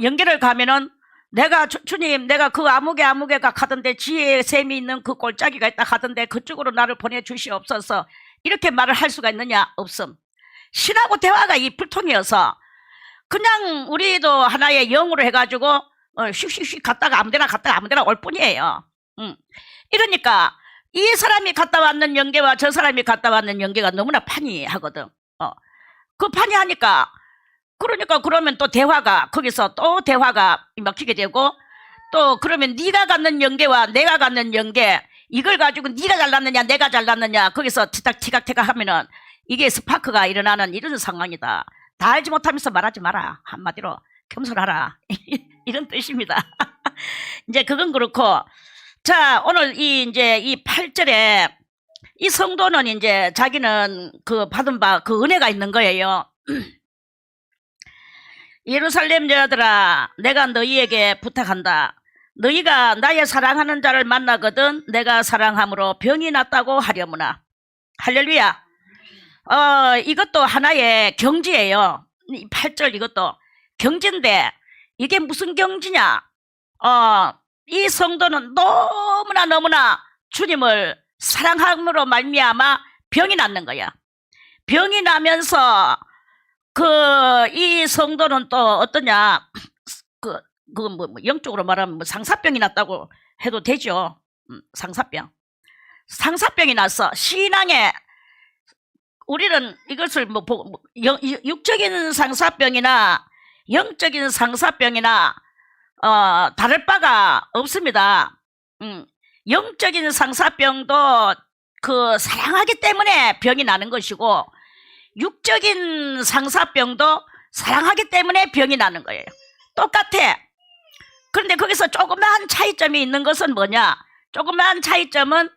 영계를 가면은 내가 주님, 내가 그 아무개가 가던데 지혜의 샘이 있는 그 꼴짜기가 있다 하던데 그쪽으로 나를 보내주시옵소서, 이렇게 말을 할 수가 있느냐? 없음. 신하고 대화가 이 불통이어서 그냥 우리도 하나의 영으로 해가지고 슉슉슉 갔다가 아무데나 올 뿐이에요. 이러니까 이 사람이 갔다 왔는 영계와 저 사람이 갔다 왔는 영계가 너무나 판이하거든. 그 판이하니까, 그러면 또 거기서 또 대화가 막히게 되고, 또 그러면 네가 갖는 영계와 내가 갖는 영계, 이걸 가지고 네가 잘났느냐 내가 잘났느냐, 거기서 티각태각 하면은 이게 스파크가 일어나는 이런 상황이다. 다 알지 못하면서 말하지 마라. 한마디로 겸손하라. 이런 뜻입니다. 이제 그건 그렇고, 자, 오늘 이제 이 8절에 이 성도는 이제 자기는 그 받은 바 그 은혜가 있는 거예요. 예루살렘 여자들아, 내가 너희에게 부탁한다. 너희가 나의 사랑하는 자를 만나거든 내가 사랑함으로 병이 낫다고 하려무나. 할렐루야. 이것도 하나의 경지예요. 8절 이것도 경지인데, 이게 무슨 경지냐? 이 성도는 너무나 주님을 사랑함으로 말미암아 병이 낫는 거야. 병이 나면서 이 성도는 또 어떠냐? 뭐 영적으로 말하면 뭐 상사병이 났다고 해도 되죠. 상사병이 났어. 신앙에 우리는 이것을 육적인 상사병이나 영적인 상사병이나 다를 바가 없습니다. 영적인 상사병도 그 사랑하기 때문에 병이 나는 것이고, 육적인 상사병도 사랑하기 때문에 병이 나는 거예요. 똑같아. 그런데 거기서 조그마한 차이점이 있는 것은 뭐냐? 조그마한 차이점은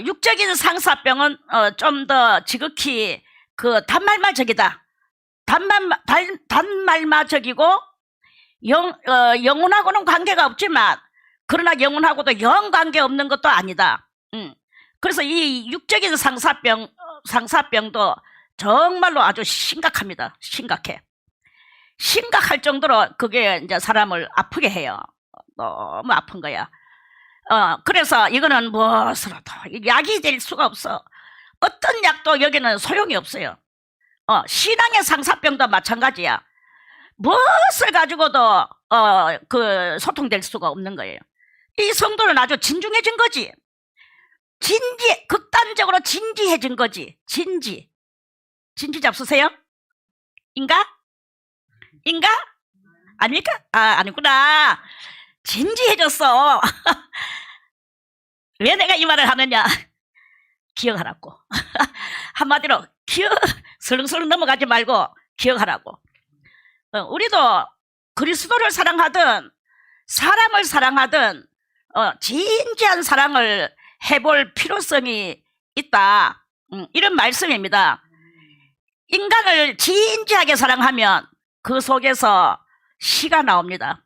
육적인 상사병은 좀 더 지극히 그 단말마적이다. 단말마적이고 영혼하고는 관계가 없지만, 그러나 영혼하고도 영 관계 없는 것도 아니다. 그래서 이 육적인 상사병도 정말로 아주 심각합니다. 심각할 정도로 그게 이제 사람을 아프게 해요. 너무 아픈 거야. 그래서 이거는 무엇으로도 약이 될 수가 없어. 어떤 약도 여기는 소용이 없어요. 신앙의 상사병도 마찬가지야. 무엇을 가지고도 소통될 수가 없는 거예요. 이 성도는 아주 진중해진 거지. 극단적으로 진지해진 거지. 진지 잡수세요? 인가? 아닙니까? 아니구나. 진지해졌어. 왜 내가 이 말을 하느냐? 기억하라고. 한마디로 설렁설렁 넘어가지 말고 기억하라고. 우리도 그리스도를 사랑하든 사람을 사랑하든 진지한 사랑을 해볼 필요성이 있다. 이런 말씀입니다. 인간을 진지하게 사랑하면 그 속에서 시가 나옵니다.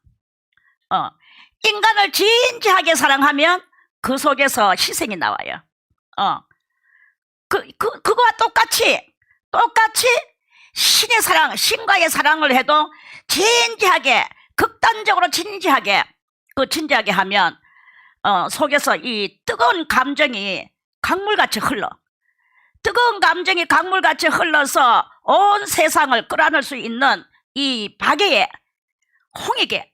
인간을 진지하게 사랑하면 그 속에서 희생이 나와요. 그거와 똑같이 신의 사랑, 신과의 사랑을 해도 진지하게, 극단적으로 진지하게 하면 속에서 이 뜨거운 감정이 강물같이 흘러. 뜨거운 감정이 강물같이 흘러서 온 세상을 끌어안을 수 있는 이 박해에, 홍익에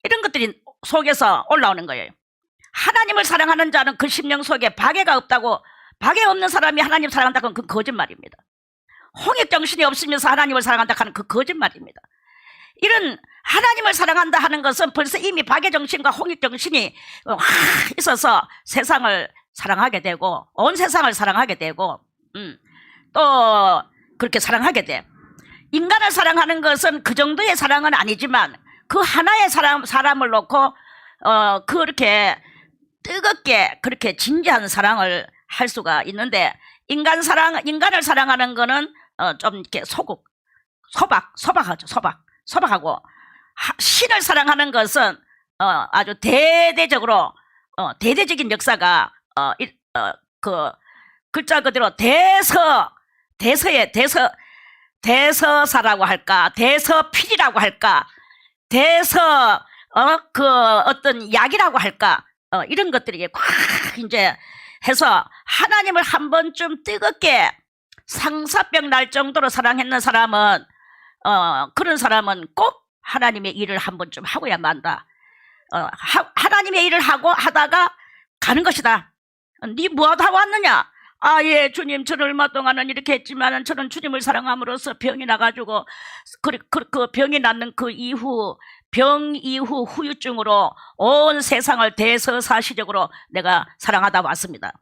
이런 것들이 속에서 올라오는 거예요. 하나님을 사랑하는 자는 그 심령 속에 박해가 없다고, 박해 없는 사람이 하나님 사랑한다고 하는 그 거짓말입니다. 홍익 정신이 없으면서 하나님을 사랑한다 하는 그 거짓말입니다. 이런 하나님을 사랑한다 하는 것은 벌써 이미 박해 정신과 홍익 정신이 있어서 세상을 사랑하게 되고 온 세상을 사랑하게 되고 또 그렇게 사랑하게 돼. 인간을 사랑하는 것은 그 정도의 사랑은 아니지만 그 하나의 사람을 놓고 그렇게 뜨겁게 그렇게 진지한 사랑을 할 수가 있는데, 인간을 사랑하는 거는 좀 이렇게 소박하고, 신을 사랑하는 것은 아주 대대적인 역사가 그 글자 그대로 대서사라고 할까, 대서필이라고 할까, 그 어떤 약이라고 할까, 이런 것들이 꽉 이제 해서 하나님을 한 번쯤 뜨겁게 상사병 날 정도로 사랑했는 사람은 그런 사람은 꼭 하나님의 일을 한 번쯤 하고야 만다. 하나님의 일을 하다가 가는 것이다. 네 뭐하다 왔느냐? 예, 주님, 저는 얼마 동안은 이렇게 했지만 저는 주님을 사랑함으로써 병이 나가지고 그 병이 낫는 그 이후, 병 이후 후유증으로 온 세상을 대서사시적으로 내가 사랑하다 왔습니다.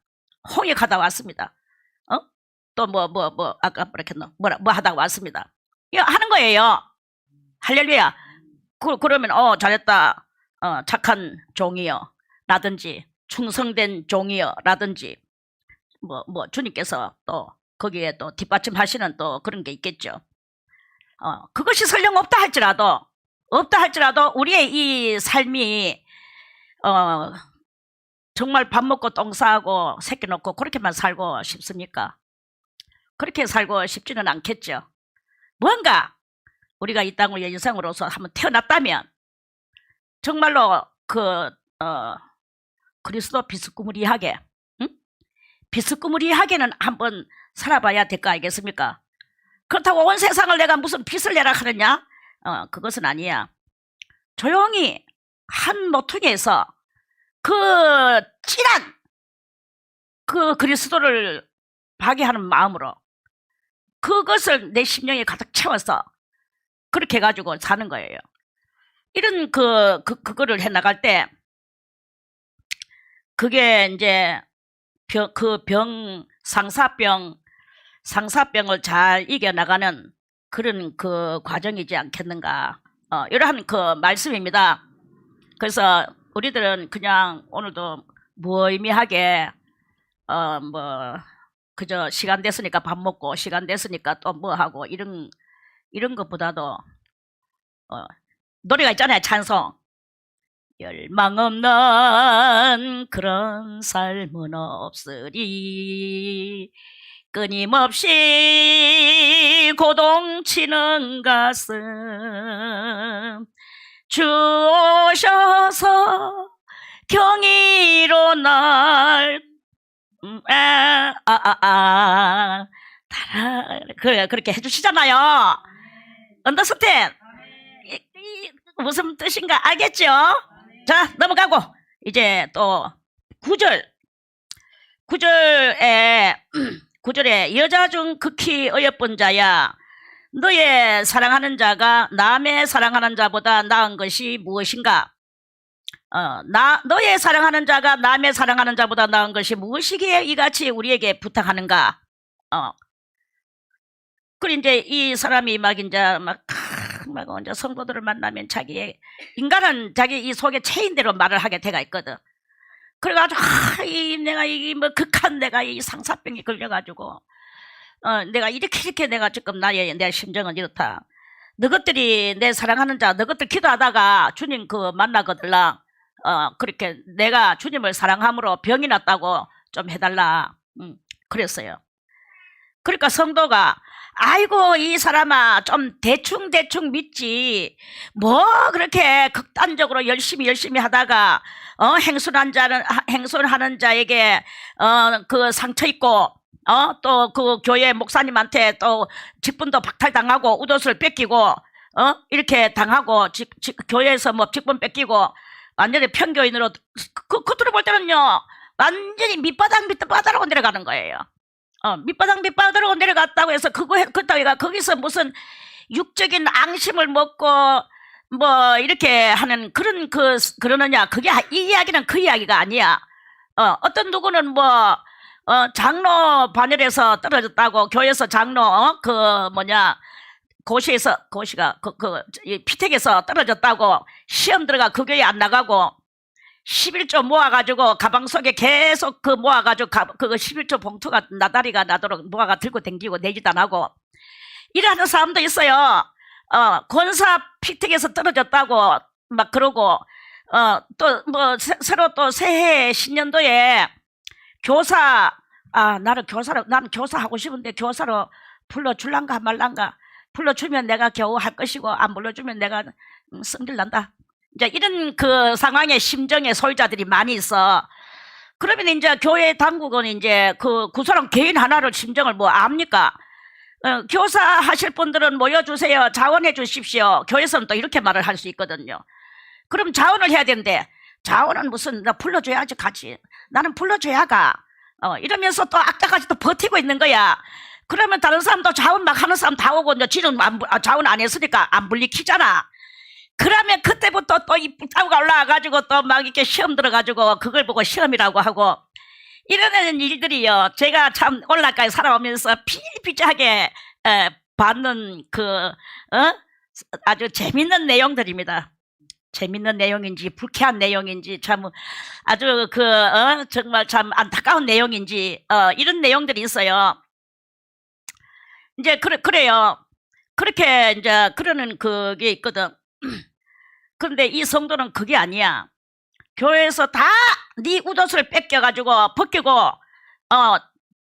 홍익하다 왔습니다. 또 아까 뭐 하다 왔습니다. 이거 하는 거예요. 할렐루야. 그러면 잘했다. 착한 종이여 라든지 충성된 종이여 라든지 주님께서 또 거기에 또 뒷받침하시는 또 그런 게 있겠죠. 그것이 설령 없다 할지라도 우리의 이 삶이 정말 밥 먹고 똥 싸고 새끼 놓고 그렇게만 살고 싶습니까? 그렇게 살고 싶지는 않겠죠. 뭔가 우리가 이 땅을 인생으로서 한번 태어났다면 정말로 그리스도 비스꾸무리하게 비스꾸무리하게는 한번 살아봐야 될 거 아니겠습니까? 그렇다고 온 세상을 내가 무슨 빚을 내라 하느냐? 그것은 아니야. 조용히 한 모퉁이에서 그 찐한 그 그리스도를 박해하는 마음으로 그것을 내 심령에 가득 채워서 그렇게 해가지고 사는 거예요. 이런 그거를 해나갈 때 그게 이제 상사병을 잘 이겨나가는 그런 그 과정이지 않겠는가. 이러한 그 말씀입니다. 그래서 우리들은 그냥 오늘도 무의미하게 그저 시간 됐으니까 밥 먹고 시간 됐으니까 또 뭐 하고 이런 것보다도 노래가 있잖아요. 찬송. 열망 없는 그런 삶은 없으리 끊임없이 고동치는 가슴 주 오셔서 경이로 날 그렇게 해주시잖아요. 언더스탠 무슨 뜻인가 알겠죠? 자, 넘어가고 이제 또 9절에 여자 중 극히 어여쁜 자야 너의 사랑하는 자가 남의 사랑하는 자보다 나은 것이 무엇인가? 너의 사랑하는 자가 남의 사랑하는 자보다 나은 것이 무엇이기에 이같이 우리에게 부탁하는가? 그리고 이제 이 사람이 막 이제 막 이제 성도들을 만나면 인간은 자기 이 속에 체인대로 말을 하게 돼가 있거든. 그래가지고 내가 뭐 극한 내가 이 상사병이 걸려가지고 내가 이렇게 내가 지금 내 심정은 이렇다. 너것들이 내 사랑하는 자, 너것들 기도하다가 주님 만나거들라. 그렇게 내가 주님을 사랑함으로 병이 났다고 좀 해달라. 그랬어요. 그러니까 성도가 아이고 이 사람아 좀 대충 믿지 뭐 그렇게 극단적으로 열심히 하다가 행손하는 자에게 그 상처 입고 또 그 교회 목사님한테 또 직분도 박탈당하고 웃옷을 뺏기고 이렇게 당하고 교회에서 뭐 직분 뺏기고 완전히 편교인으로 겉으로 볼 때는요 완전히 밑바닥으로 내려가는 거예요. 밑바닥으로 내려갔다고 해서 그따위가 거기서 무슨 육적인 앙심을 먹고 뭐 이렇게 하는 그러느냐. 이 이야기는 그 이야기가 아니야. 어떤 누구는 뭐 장로 반열에서 떨어졌다고 교회에서 장로 고시가 피택에서 떨어졌다고 시험 들어가 그 교회 안 나가고 11조 모아가지고 가방 속에 계속 모아가지고 그 11조 봉투가 나다리가 나도록 모아가 들고 댕기고 내지도 안 하고 이러는 사람도 있어요. 권사 피택에서 떨어졌다고 막 그러고 또 뭐 새로 또 새해 신년도에 나는 교사 하고 싶은데 교사로 불러줄란가 말란가. 불러주면 내가 겨우 할 것이고 안 불러주면 내가 성질난다. 이제 이런 상황의 심정의 소유자들이 많이 있어. 그러면 이제 교회 당국은 이제 그 사람 개인 하나를 심정을 뭐 압니까? 교사 하실 분들은 모여주세요. 자원해 주십시오. 교회에서는 또 이렇게 말을 할 수 있거든요. 그럼 자원을 해야 되는데 자원은 무슨 나 불러줘야지 같이. 나는 불러줘야 가. 이러면서 또 악다까지 또 버티고 있는 거야. 그러면 다른 사람도 자원 막 하는 사람 다 오고 이제 지는 자원 안 했으니까 안 불리키잖아. 그러면 그때부터 또 이 불타오가 올라와가지고 또 막 이렇게 시험 들어가지고 그걸 보고 시험이라고 하고 이러는 일들이요. 제가 참 올라까지 살아오면서 비일비재하게 받는 아주 재밌는 내용들입니다. 재밌는 내용인지 불쾌한 내용인지 참 아주 정말 참 안타까운 내용인지 이런 내용들이 있어요. 이제 그래요. 그렇게 이제 그러는 그게 있거든. 그런데 이 성도는 그게 아니야. 교회에서 다 네 웃옷을 뺏겨가지고 벗기고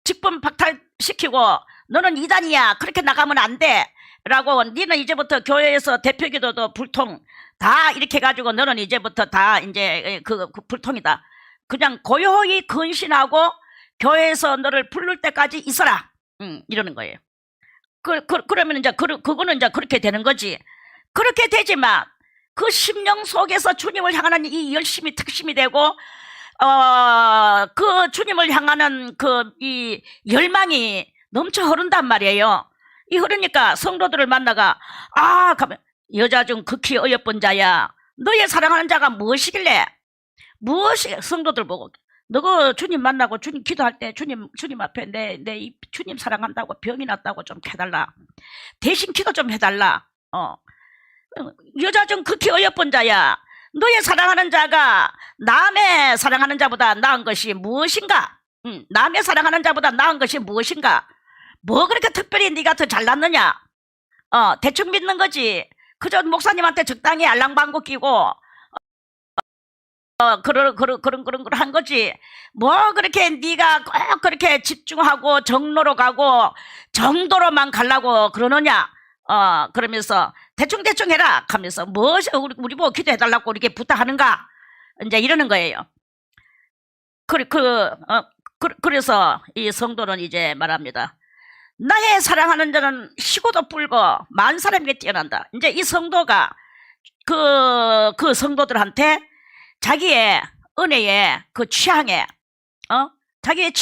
직분 박탈시키고 너는 이단이야. 그렇게 나가면 안 돼. 라고 너는 이제부터 교회에서 대표기도도 불통 다 이렇게 해가지고 너는 이제부터 다 이제 그 불통이다. 그냥 고요히 근신하고 교회에서 너를 부를 때까지 있어라. 이러는 거예요. 그러면 이제 그거는 이제 그렇게 되는 거지. 그렇게 되지만 그 심령 속에서 주님을 향하는 이 열심이 특심이 되고 그 주님을 향하는 이 열망이 넘쳐 흐른단 말이에요. 이 흐르니까 성도들을 만나가 가면 여자 중 극히 어여쁜 자야. 너의 사랑하는 자가 무엇이길래? 성도들 보고 너가 주님 만나고 주님 기도할 때 주님 앞에 내 주님 사랑한다고 병이 났다고 좀 해달라. 대신 기도 좀 해달라. 여자 중 극히 어여쁜 자야. 너의 사랑하는 자가 남의 사랑하는 자보다 나은 것이 무엇인가? 남의 사랑하는 자보다 나은 것이 무엇인가? 뭐 그렇게 특별히 네가 더 잘났느냐? 대충 믿는 거지. 그저 목사님한테 적당히 알랑방구 끼고 그런 걸 한 거지. 뭐 그렇게 네가 꼭 그렇게 집중하고 정로로 가고 정도로만 가려고 그러느냐? 그러면서 대충 해라 하면서 우리 보고 기도해달라고 이렇게 부탁하는가? 이제 이러는 거예요. 그래서 이 성도는 이제 말합니다. 나의 사랑하는 자는 시고도 뿔고 만 사람에게 뛰어난다. 이제 이 성도가 그 성도들한테 자기의 은혜에 취향에 자기의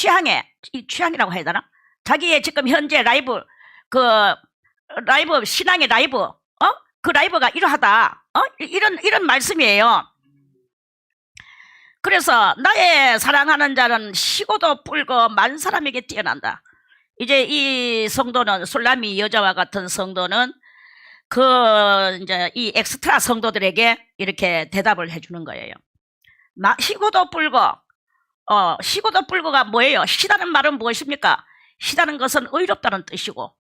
이 취향이라고 해야 되나? 자기의 지금 현재 라이브 신앙의 라이브 그 라이브가 이러하다. 이런 말씀이에요. 그래서 나의 사랑하는 자는 시고도 뿔고 만 사람에게 뛰어난다. 이제 이 성도는 술라미 여자와 같은 성도는 이제 이 엑스트라 성도들에게 이렇게 대답을 해주는 거예요. 시고도 뿔고가 뭐예요? 시다는 말은 무엇입니까? 시다는 것은 의롭다는 뜻이고,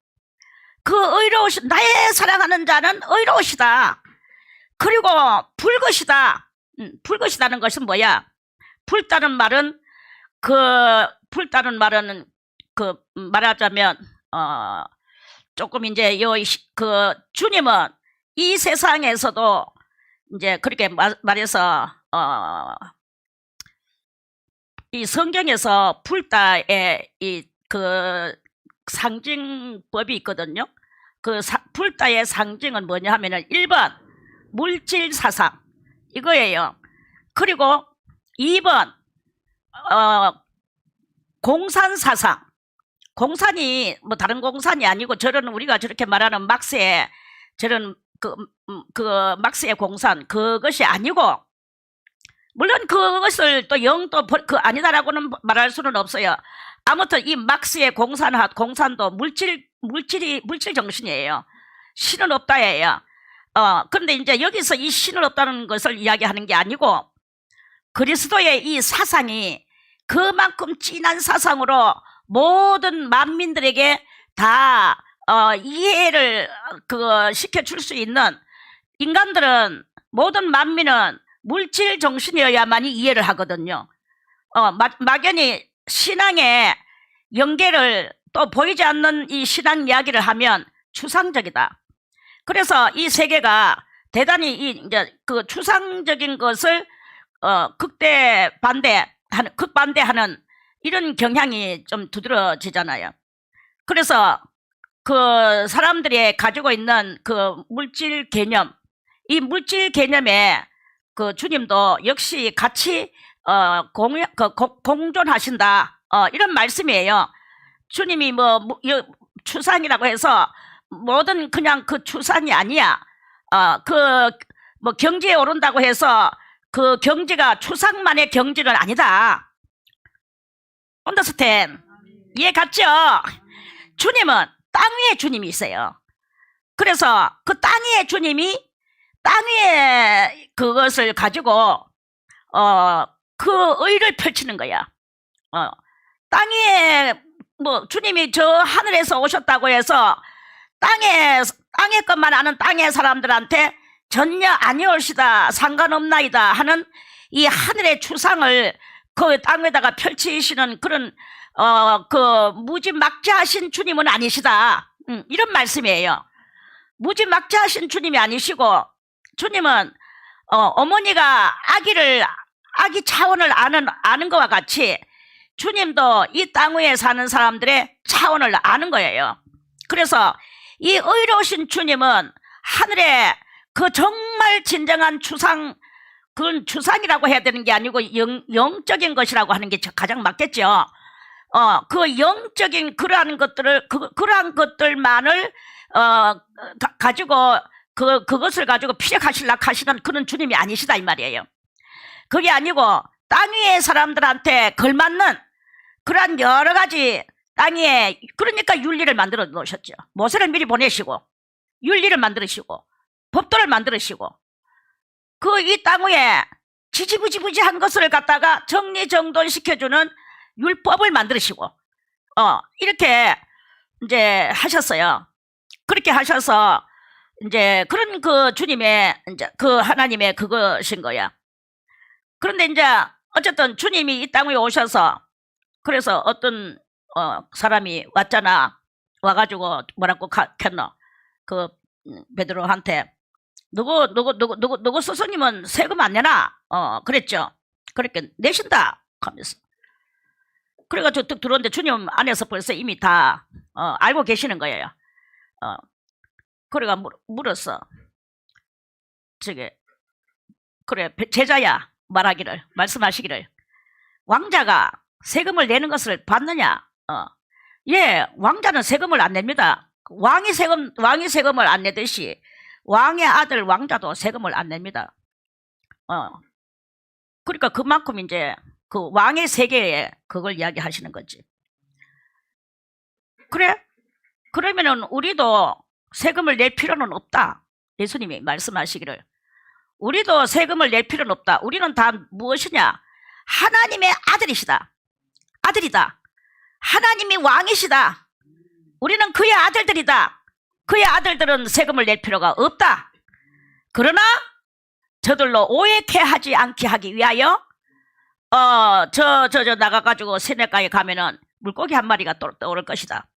나의 사랑하는 자는 의로우시다. 그리고 붉으시다. 붉으시다는 것은 뭐야? 붉다는 말은 말하자면 조금 이제 주님은 이 세상에서도 이제 그렇게 말해서 이 성경에서 붉다의 상징법이 있거든요. 붉다의 상징은 뭐냐 하면은 1번 물질 사상 이거예요. 그리고 2번 공산 사상. 공산이 뭐 다른 공산이 아니고 우리가 저렇게 말하는 막스의 막스의 공산 그것이 아니고, 물론 그것을 또 아니다라고는 말할 수는 없어요. 아무튼 이 막스의 공산도 물질 정신이에요. 신은 없다예요. 그런데 이제 여기서 이 신은 없다는 것을 이야기하는 게 아니고, 그리스도의 이 사상이 그만큼 진한 사상으로 모든 만민들에게 다 이해를 시켜줄 수 있는, 모든 만민은 물질 정신이어야만이 이해를 하거든요. 막연히 신앙의 연계를 또 보이지 않는 이 신앙 이야기를 하면 추상적이다. 그래서 이 세계가 대단히 이제 추상적인 것을 극반대하는 이런 경향이 좀 두드러지잖아요. 그래서 사람들이 가지고 있는 물질 개념, 이 물질 개념에 주님도 역시 같이 공존하신다. 이런 말씀이에요. 주님이 추상이라고 해서 모든 그냥 추상이 아니야. 경제에 오른다고 해서 경제가 추상만의 경제는 아니다. 언더스탠? 이해 갔죠? 주님은 땅 위에 주님이 있어요. 그래서 땅 위에 주님이 땅 위에 그것을 가지고 의를 펼치는 거야. 땅 위에 주님이 저 하늘에서 오셨다고 해서 땅의 것만 아는 땅의 사람들한테 전혀 아니올시다, 상관없나이다 하는 이 하늘의 추상을 땅 위에다가 펼치시는 그런 무지막지하신 주님은 아니시다. 이런 말씀이에요. 무지막지하신 주님이 아니시고, 주님은 어머니가 아기 차원을 아는 것과 같이 주님도 이 땅 위에 사는 사람들의 차원을 아는 거예요. 그래서 이 의로우신 주님은 하늘에 정말 진정한 그건 추상이라고 해야 되는 게 아니고 영적인 것이라고 하는 게 가장 맞겠죠. 영적인 그러한 것들만을 가지고 그것을 가지고 피력하시려고 하시는 그런 주님이 아니시다 이 말이에요. 그게 아니고 땅 위의 사람들한테 걸맞는 그러한 여러 가지 땅 위에, 그러니까 윤리를 만들어 놓으셨죠. 모세를 미리 보내시고 윤리를 만들으시고 법도를 만들으시고 이 땅 위에 지지부지부지한 것을 갖다가 정리정돈시켜주는 율법을 만들으시고 이렇게 이제 하셨어요. 그렇게 하셔서 이제 그런 주님의 이제 하나님의 그것인 거야. 그런데 이제 어쨌든 주님이 이 땅 위에 오셔서, 그래서 어떤 사람이 왔잖아. 와가지고 뭐라고 했노? 베드로한테 누구 스승님은 세금 안 내나? 그랬죠. 그렇게 내신다 하면서. 그래가지고 뚝 들어오는데 주님 안에서 벌써 이미 다 알고 계시는 거예요. 그래가 물었어. 그래 제자야, 말씀하시기를 왕자가 세금을 내는 것을 봤느냐? 예, 왕자는 세금을 안 냅니다. 왕이 세금을 안 내듯이 왕의 아들 왕자도 세금을 안 냅니다. 그러니까 그만큼 이제 그 왕의 세계에 그걸 이야기하시는 거지. 그래? 그러면은 우리도 세금을 낼 필요는 없다. 예수님이 말씀하시기를. 우리도 세금을 낼 필요는 없다. 우리는 다 무엇이냐? 하나님의 아들이시다. 아들이다. 하나님이 왕이시다. 우리는 그의 아들들이다. 그의 아들들은 세금을 낼 필요가 없다. 그러나 저들로 오해케 하지 않게 하기 위하여 나가가지고 시내가에 가면은 물고기 한 마리가 떠오를 것이다.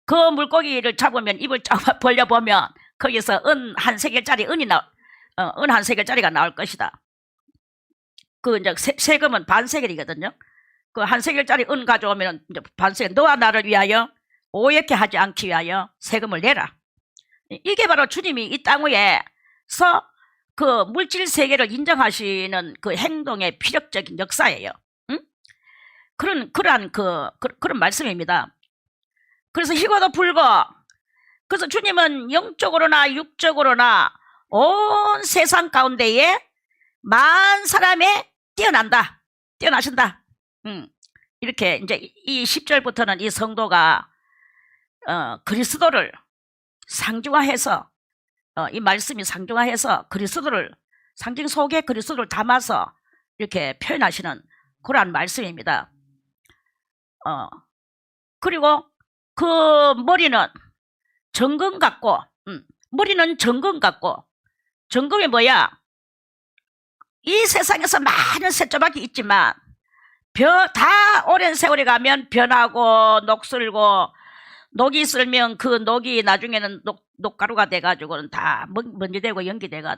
그 물고기를 잡으면 입을 쫙 벌려보면 거기서 은 한 세겔짜리 은 한 세겔짜리가 나올 것이다. 그 이제 세금은 반 세겔이거든요. 그 한 세겔짜리 은 가져오면 이제 반 세겔, 너와 나를 위하여 오해케 하지 않기 위하여 세금을 내라. 이게 바로 주님이 이 땅 위에서 그 물질 세계를 인정하시는 그 행동의 피력적인 역사예요. 응? 그러한 그런 말씀입니다. 그래서 희고도 불고, 그래서 주님은 영적으로나 육적으로나 온 세상 가운데에 만 사람에 뛰어나신다. 이렇게 이제 이 10절부터는 이 성도가 그리스도를 상중화해서 이 말씀이 상중화해서 그리스도를 상징 속에 그리스도를 담아서 이렇게 표현하시는 그러한 말씀입니다. 그리고 그 머리는 정금 같고, 머리는 정금 같고, 정금이 뭐야? 이 세상에서 많은 셋조박이 있지만 다 오랜 세월이 가면 변하고 녹슬고, 녹이 슬면 그 녹이 나중에는 녹가루가 돼가지고는 다 먼지 되고 연기 돼가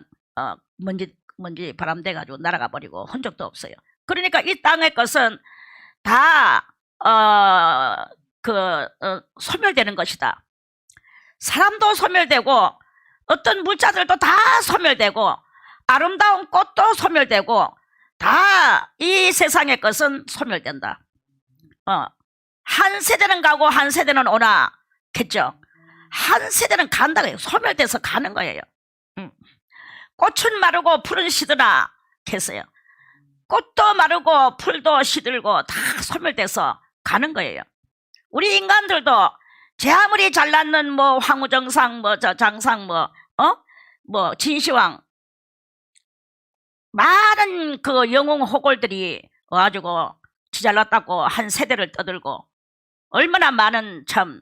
먼지 바람 돼가지고 날아가 버리고 흔적도 없어요. 그러니까 이 땅의 것은 다 소멸되는 것이다. 사람도 소멸되고 어떤 물자들도 다 소멸되고 아름다운 꽃도 소멸되고 다 이 세상의 것은 소멸된다. 한 세대는 가고 한 세대는 오나겠죠. 한 세대는 간다고요. 소멸돼서 가는 거예요. 꽃은 마르고 풀은 시드나 했어요. 꽃도 마르고 풀도 시들고 다 소멸돼서 가는 거예요. 우리 인간들도 제 아무리 잘났는 뭐 황우정상 장상 진시황 많은 그 영웅 호골들이 와가지고 지잘났다고 한 세대를 떠들고 얼마나 많은 참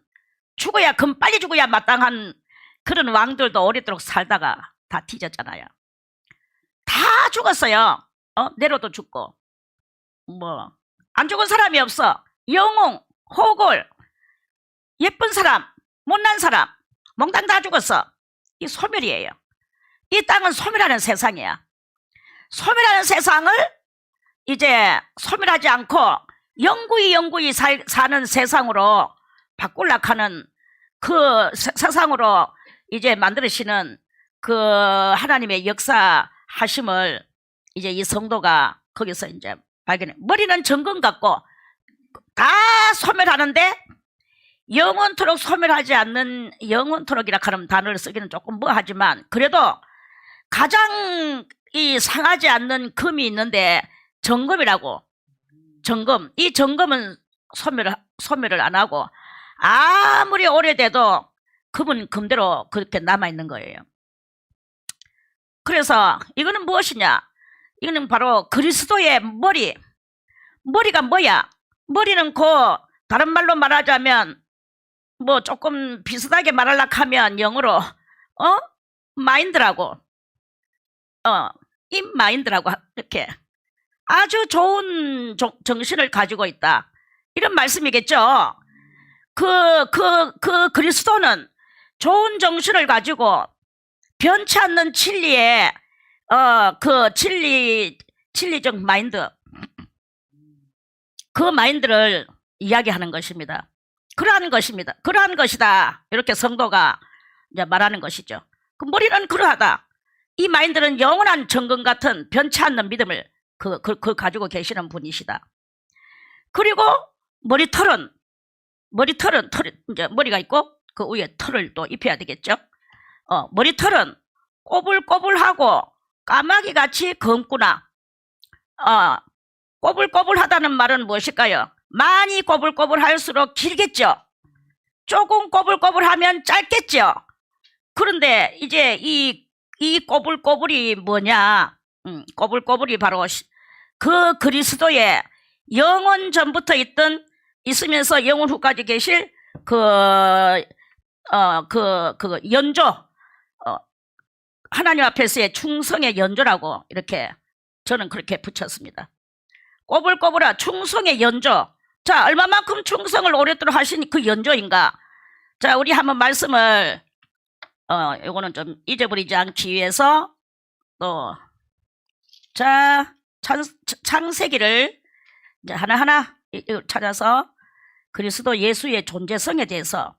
죽어야 빨리 죽어야 마땅한 그런 왕들도 오래도록 살다가 다 뒤졌잖아요. 다 죽었어요. 네로도 죽고 안 죽은 사람이 없어. 영웅, 호골, 예쁜 사람, 못난 사람 몽땅 다 죽었어. 이 소멸이에요. 이 땅은 소멸하는 세상이야. 소멸하는 세상을 이제 소멸하지 않고 영구히 사는 세상으로 바꾸려고 하는 그 세상으로 이제 만들으시는 그 하나님의 역사하심을 이제 이 성도가 거기서 이제 발견해. 머리는 정금 같고 다 소멸하는데 영원토록 소멸하지 않는, 영원토록이라 하는 단어를 쓰기는 조금 뭐하지만 그래도 가장 이 상하지 않는 금이 있는데 정금이라고. 정금. 이 정금은 소멸을 안 하고 아무리 오래돼도 금은 금대로 그렇게 남아있는 거예요. 그래서 이거는 무엇이냐? 이거는 바로 그리스도의 머리. 머리가 뭐야? 머리는 다른 말로 말하자면 뭐 조금 비슷하게 말하려고 하면 영어로 마인드라고 이 마인드라고 이렇게 아주 좋은 정신을 가지고 있다. 이런 말씀이겠죠. 그리스도는 좋은 정신을 가지고 변치 않는 진리의 진리적 마인드, 그 마인드를 이야기하는 것입니다. 그러한 것이다. 이렇게 성도가 이제 말하는 것이죠. 그 머리는 그러하다. 이 마인드는 영원한 정금 같은 변치 않는 믿음을 가지고 계시는 분이시다. 그리고 머리털은 이제 머리가 있고 그 위에 털을 또 입혀야 되겠죠. 머리털은 꼬불꼬불하고 까마귀같이 검구나. 꼬불꼬불하다는 말은 무엇일까요? 많이 꼬불꼬불할수록 길겠죠. 조금 꼬불꼬불하면 짧겠죠. 그런데 이제 이 꼬불꼬불이 뭐냐? 꼬불꼬불이 바로 그 그리스도의 영원 전부터 있으면서 영원 후까지 계실 그 연조, 하나님 앞에서의 충성의 연조라고 이렇게 저는 그렇게 붙였습니다. 꼬불꼬불아 충성의 연조. 자, 얼마만큼 충성을 오랫도록 하신 그 연조인가? 자, 우리 한번 말씀을 요거는 좀 잊어버리지 않기 위해서 자, 창세기를 이제 하나하나 찾아서 그리스도 예수의 존재성에 대해서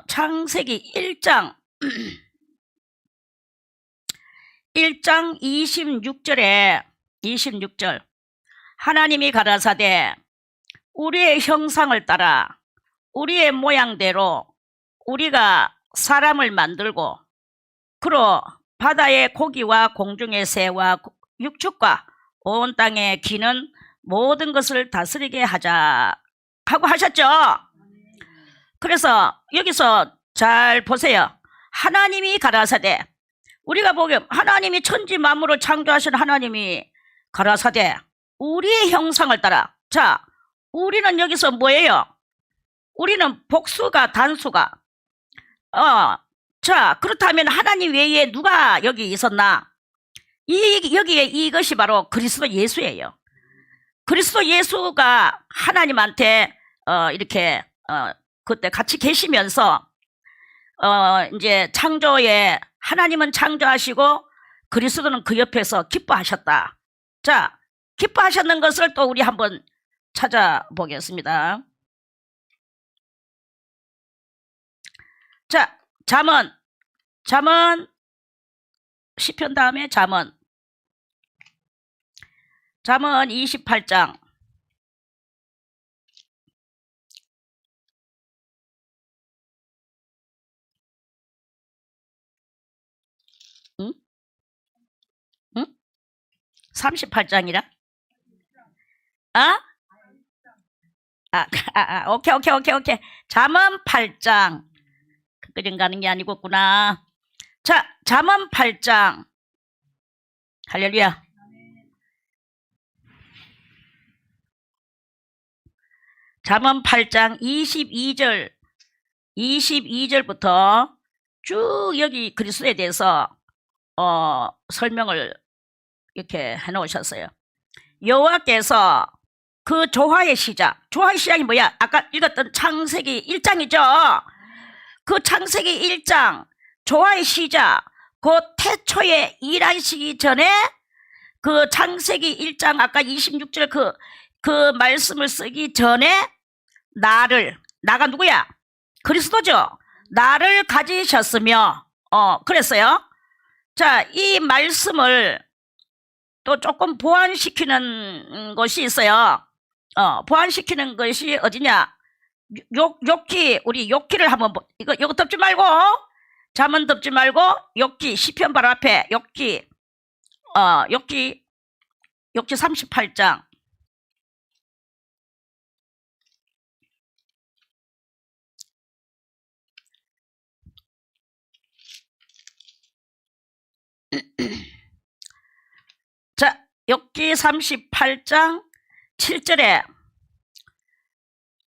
창세기 1장 1장 26절 하나님이 가라사대 우리의 형상을 따라 우리의 모양대로 우리가 사람을 만들고 그로 바다의 고기와 공중의 새와 육축과 온 땅에 기는 모든 것을 다스리게 하자 하고 하셨죠. 그래서 여기서 잘 보세요. 하나님이 가라사대 우리가 보기에 하나님이 천지 만물을 창조하신 하나님이 가라사대 우리의 형상을 따라. 자, 우리는 여기서 뭐예요? 우리는 복수가 단수가. 자, 그렇다면 하나님 외에 누가 여기 있었나? 여기에 이것이 바로 그리스도 예수예요. 그리스도 예수가 하나님한테 이렇게 그때 같이 계시면서 이제 창조에 하나님은 창조하시고 그리스도는 그 옆에서 기뻐하셨다. 자, 기뻐하셨는 것을 또 우리 한번 찾아보겠습니다. 자, 잠언 시편 다음에 잠언 28장 응? 38장이라? 오케이. 잠언 8장. 그림 가는 게 아니겠구나. 자, 잠언 8장. 할렐루야. 잠언 8장 22절부터 쭉 여기 그리스도에 대해서 설명을 이렇게 해놓으셨어요. 여호와께서 그 조화의 시작이 뭐야? 아까 읽었던 창세기 1장이죠. 그 창세기 1장 조화의 시작, 그 태초에 일하시기 전에 그 창세기 1장 아까 26절 그 말씀을 쓰기 전에 나가 누구야? 그리스도죠. 나를 가지셨으며 그랬어요. 자, 이 말씀을 또 조금 보완시키는 것이 있어요. 보완시키는 것이 어디냐? 우리 욥기를 한번 이거 덮지 말고 잠은 덮지 말고 욥기 시편 바로 앞에 욥기 38장 자, 욥기 38장 7절에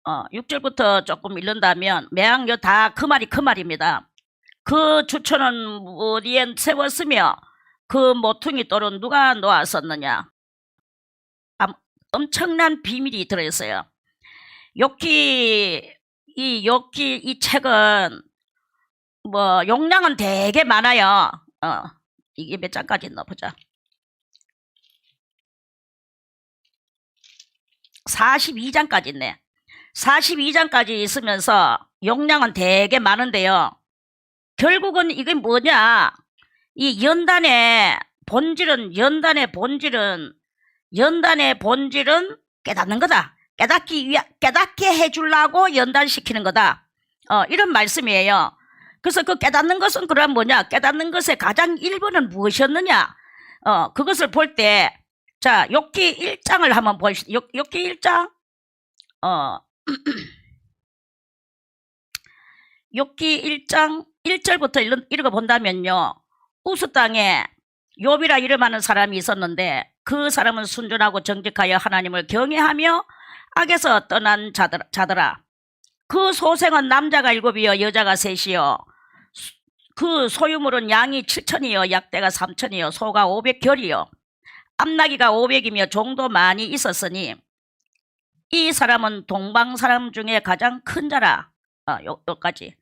6절부터 조금 읽는다면 매양여 다 그 말입니다. 그 주초는 어디에 세웠으며 그 모퉁이 돌은 누가 놓았었느냐. 엄청난 비밀이 들어있어요. 욥기 이 책은 뭐 용량은 되게 많아요. 이게 몇 장까지 있나 보자. 42장까지 있네. 42장까지 있으면서 용량은 되게 많은데요. 결국은 이게 뭐냐? 이 연단의 본질은 깨닫는 거다. 깨닫게 해주려고 연단시키는 거다. 이런 말씀이에요. 그래서 그 깨닫는 것은 그럼 뭐냐? 깨닫는 것의 가장 1번은 무엇이었느냐? 그것을 볼 때 자, 욥기 1장을 한번 보시죠. 욥기 1장, 욥기 1장 1절부터 읽어본다면요. 우스 땅에 욥이라 이름하는 사람이 있었는데 그 사람은 순전하고 정직하여 하나님을 경외하며 악에서 떠난 자더라. 그 소생은 남자가 7이요 여자가 3이요. 그 소유물은 양이 7천이요 약대가 3천이요 소가 500결이요 암나기가 500이며 종도 많이 있었으니 이 사람은 동방 사람 중에 가장 큰 자라. 여기까지.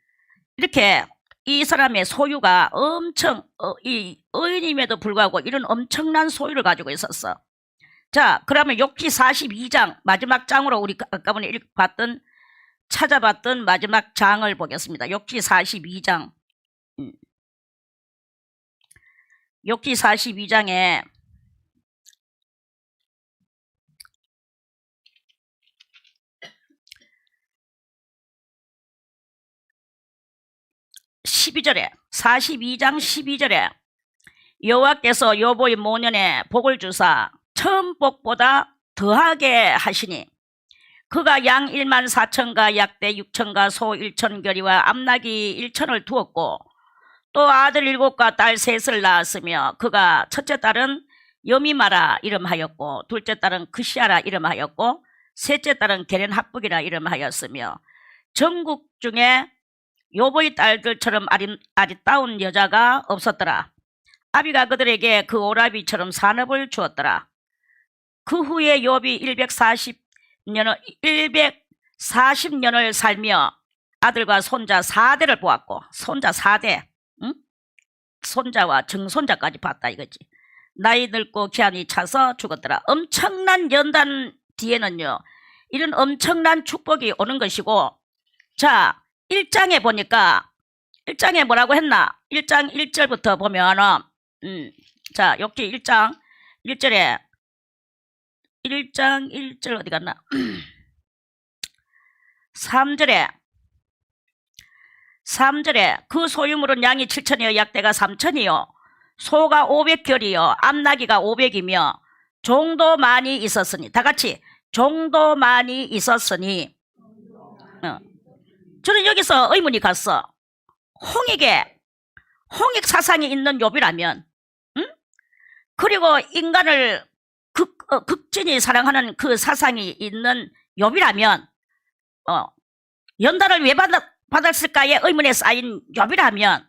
이렇게 이 사람의 소유가 엄청 이 의인임에도 불구하고 이런 엄청난 소유를 가지고 있었어. 자, 그러면 욥기 42장 마지막 장으로 우리 아까 전에 찾아봤던 마지막 장을 보겠습니다. 욥기 42장. 욥기 42장에 12절에 42장 12절에 여호와께서 욥의 모년에 복을 주사 처음 복보다 더하게 하시니 그가 양 1만 4천과 약대 6천과 소 1천결이와 암나기 1천을 두었고 또 아들 7과 딸 3을 낳았으며 그가 첫째 딸은 여미마라 이름하였고 둘째 딸은 그시아라 이름하였고 셋째 딸은 게렌합북이라 이름하였으며 전국 중에 욥의 딸들처럼 아리따운 여자가 없었더라. 아비가 그들에게 그 오라비처럼 산업을 주었더라. 그 후에 욥이 140년을 살며 아들과 손자 4대를 보았고 손자 4대 손자와 증손자까지 봤다 이거지. 나이 늙고 기한이 차서 죽었더라. 엄청난 연단 뒤에는요 이런 엄청난 축복이 오는 것이고 자 1장에 보니까 1장에 뭐라고 했나 1장 1절부터 보면은 자 욥기 1장 1절에 1장 1절 어디 갔나 3절에 그 소유물은 양이 7천이요 약대가 3천이요 소가 500결이요 암나기가 500이며 종도 많이 있었으니 다같이 종도 많이 있었으니 저는 여기서 의문이 갔어. 홍익 사상이 있는 욥이라면 그리고 인간을 극진히 사랑하는 그 사상이 있는 욥이라면 연단을 왜 받았을까의 의문에 쌓인 욥이라면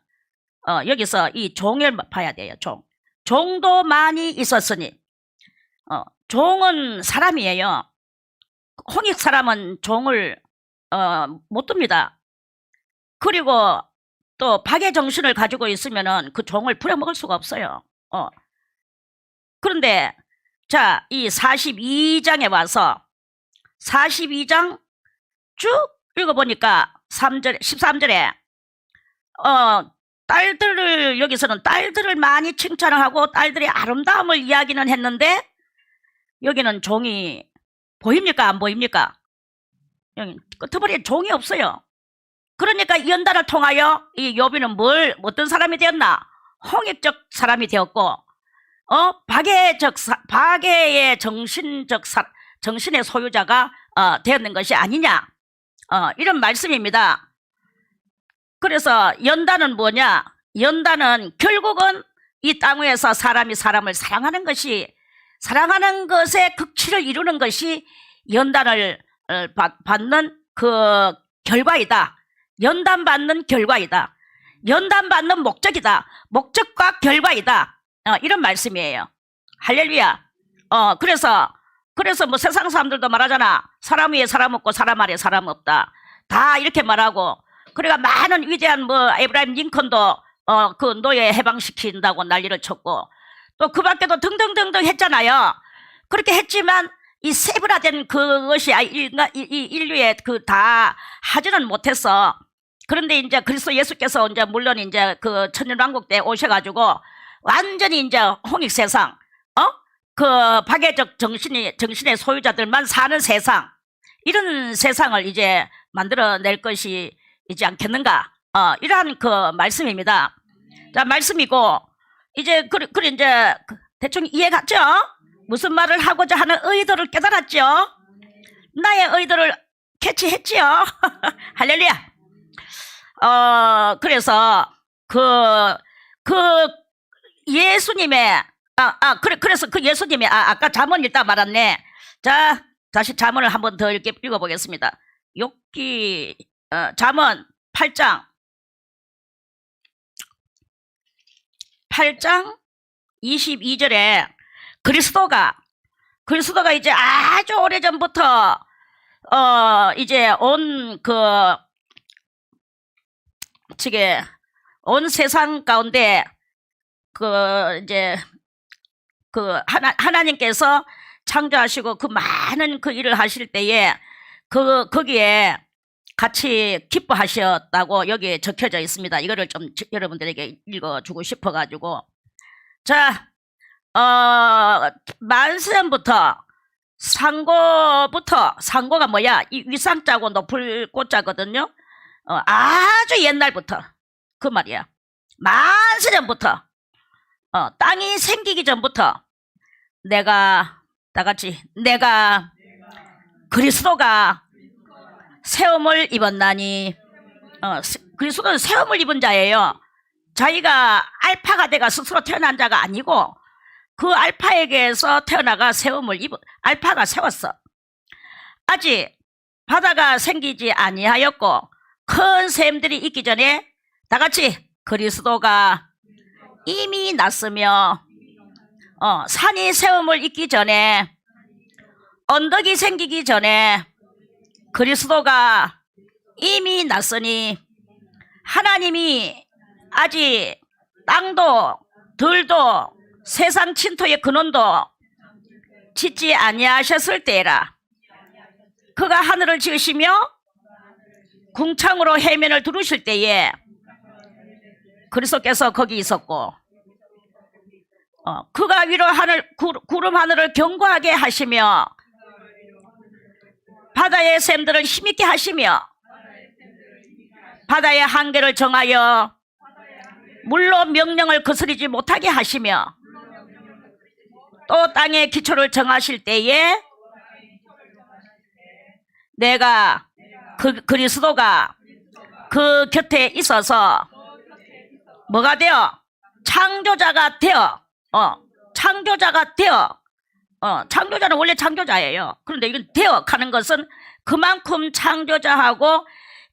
여기서 이 종을 봐야 돼요. 종도 많이 있었으니 종은 사람이에요. 홍익 사람은 종을 못 둡니다. 그리고 또 박의 정신을 가지고 있으면은 그 종을 부려먹을 수가 없어요. 그런데 자, 이 42장에 와서 42장 쭉 읽어보니까 13절에 딸들을 여기서는 딸들을 많이 칭찬을 하고 딸들의 아름다움을 이야기는 했는데 여기는 종이 보입니까? 안 보입니까? 여기 끝머리에 종이 없어요. 그러니까 연단을 통하여 이 욥이는 어떤 사람이 되었나? 홍익적 사람이 되었고 박해의 정신의 소유자가 되었는 것이 아니냐 이런 말씀입니다. 그래서 연단은 뭐냐? 연단은 결국은 이 땅 위에서 사람이 사람을 사랑하는 것에 극치를 이루는 것이 연단을 받는 그 결과이다. 연단받는 결과이다. 연단받는 목적이다. 목적과 결과이다. 이런 말씀이에요. 할렐루야. 그래서 뭐 세상 사람들도 말하잖아. 사람 위에 사람 없고 사람 아래 사람 없다. 다 이렇게 말하고. 그러니까 많은 위대한 뭐 에브라임 링컨도 그 노예 해방시킨다고 난리를 쳤고 또 그 밖에도 등등등등 했잖아요. 그렇게 했지만 이 세분화된 그것이 이 인류에 그 다 하지는 못했어. 그런데 이제 그리스도 예수께서 이제 물론 이제 그 천년왕국 때 오셔가지고 완전히 이제 홍익 세상, 그 박애적 정신의 소유자들만 사는 세상, 이런 세상을 이제 만들어낼 것이 있지 않겠는가? 이러한 그 말씀입니다. 자, 말씀이고, 이제, 이제, 대충 이해 갔죠? 무슨 말을 하고자 하는 의도를 깨달았죠. 나의 의도를 캐치했지요. 할렐루야. 그래서 예수님의 그래서 그 예수님의 아까 잠언 읽다 말았네. 자, 다시 잠언을 한번 더 읽어보겠습니다. 욥기 잠언 8장 22절에 그리스도가 이제 아주 오래전부터 이제 온 세상 가운데 이제 하나님께서 창조하시고 그 많은 그 일을 하실 때에 거기에 같이 기뻐하셨다고 여기에 적혀져 있습니다. 이거를 좀 여러분들에게 읽어주고 싶어가지고. 자, 만세전부터 상고가 뭐야? 이 위상자고 높을 꽃자거든요. 아주 옛날부터 그 말이야. 만세전부터 땅이 생기기 전부터 내가 그리스도가 세움을 입었나니. 그리스도는 세움을 입은 자예요. 자기가 알파가 돼가 스스로 태어난 자가 아니고 그 알파에게서 태어나가 알파가 세웠어. 아직 바다가 생기지 아니하였고 큰 샘들이 있기 전에 다 같이 그리스도가 이미 났으며 산이 세움을 입기 전에 언덕이 생기기 전에 그리스도가 이미 났으니 하나님이 아직 땅도 들도 세상 진토의 근원도 짓지 아니하셨을 때라. 그가 하늘을 지으시며 궁창으로 해면을 두르실 때에 그리스도께서 거기 있었고 그가 위로 구름 하늘을 견고하게 하시며 바다의 샘들을 힘있게 하시며 바다의 한계를 정하여 물로 명령을 거스르지 못하게 하시며 또 땅의 기초를 정하실 때에 내가 그리스도가 그 곁에 있어서 뭐가 되어? 창조자가 되어 창조자는 원래 창조자예요. 그런데 이건 되어 가는 것은 그만큼 창조자하고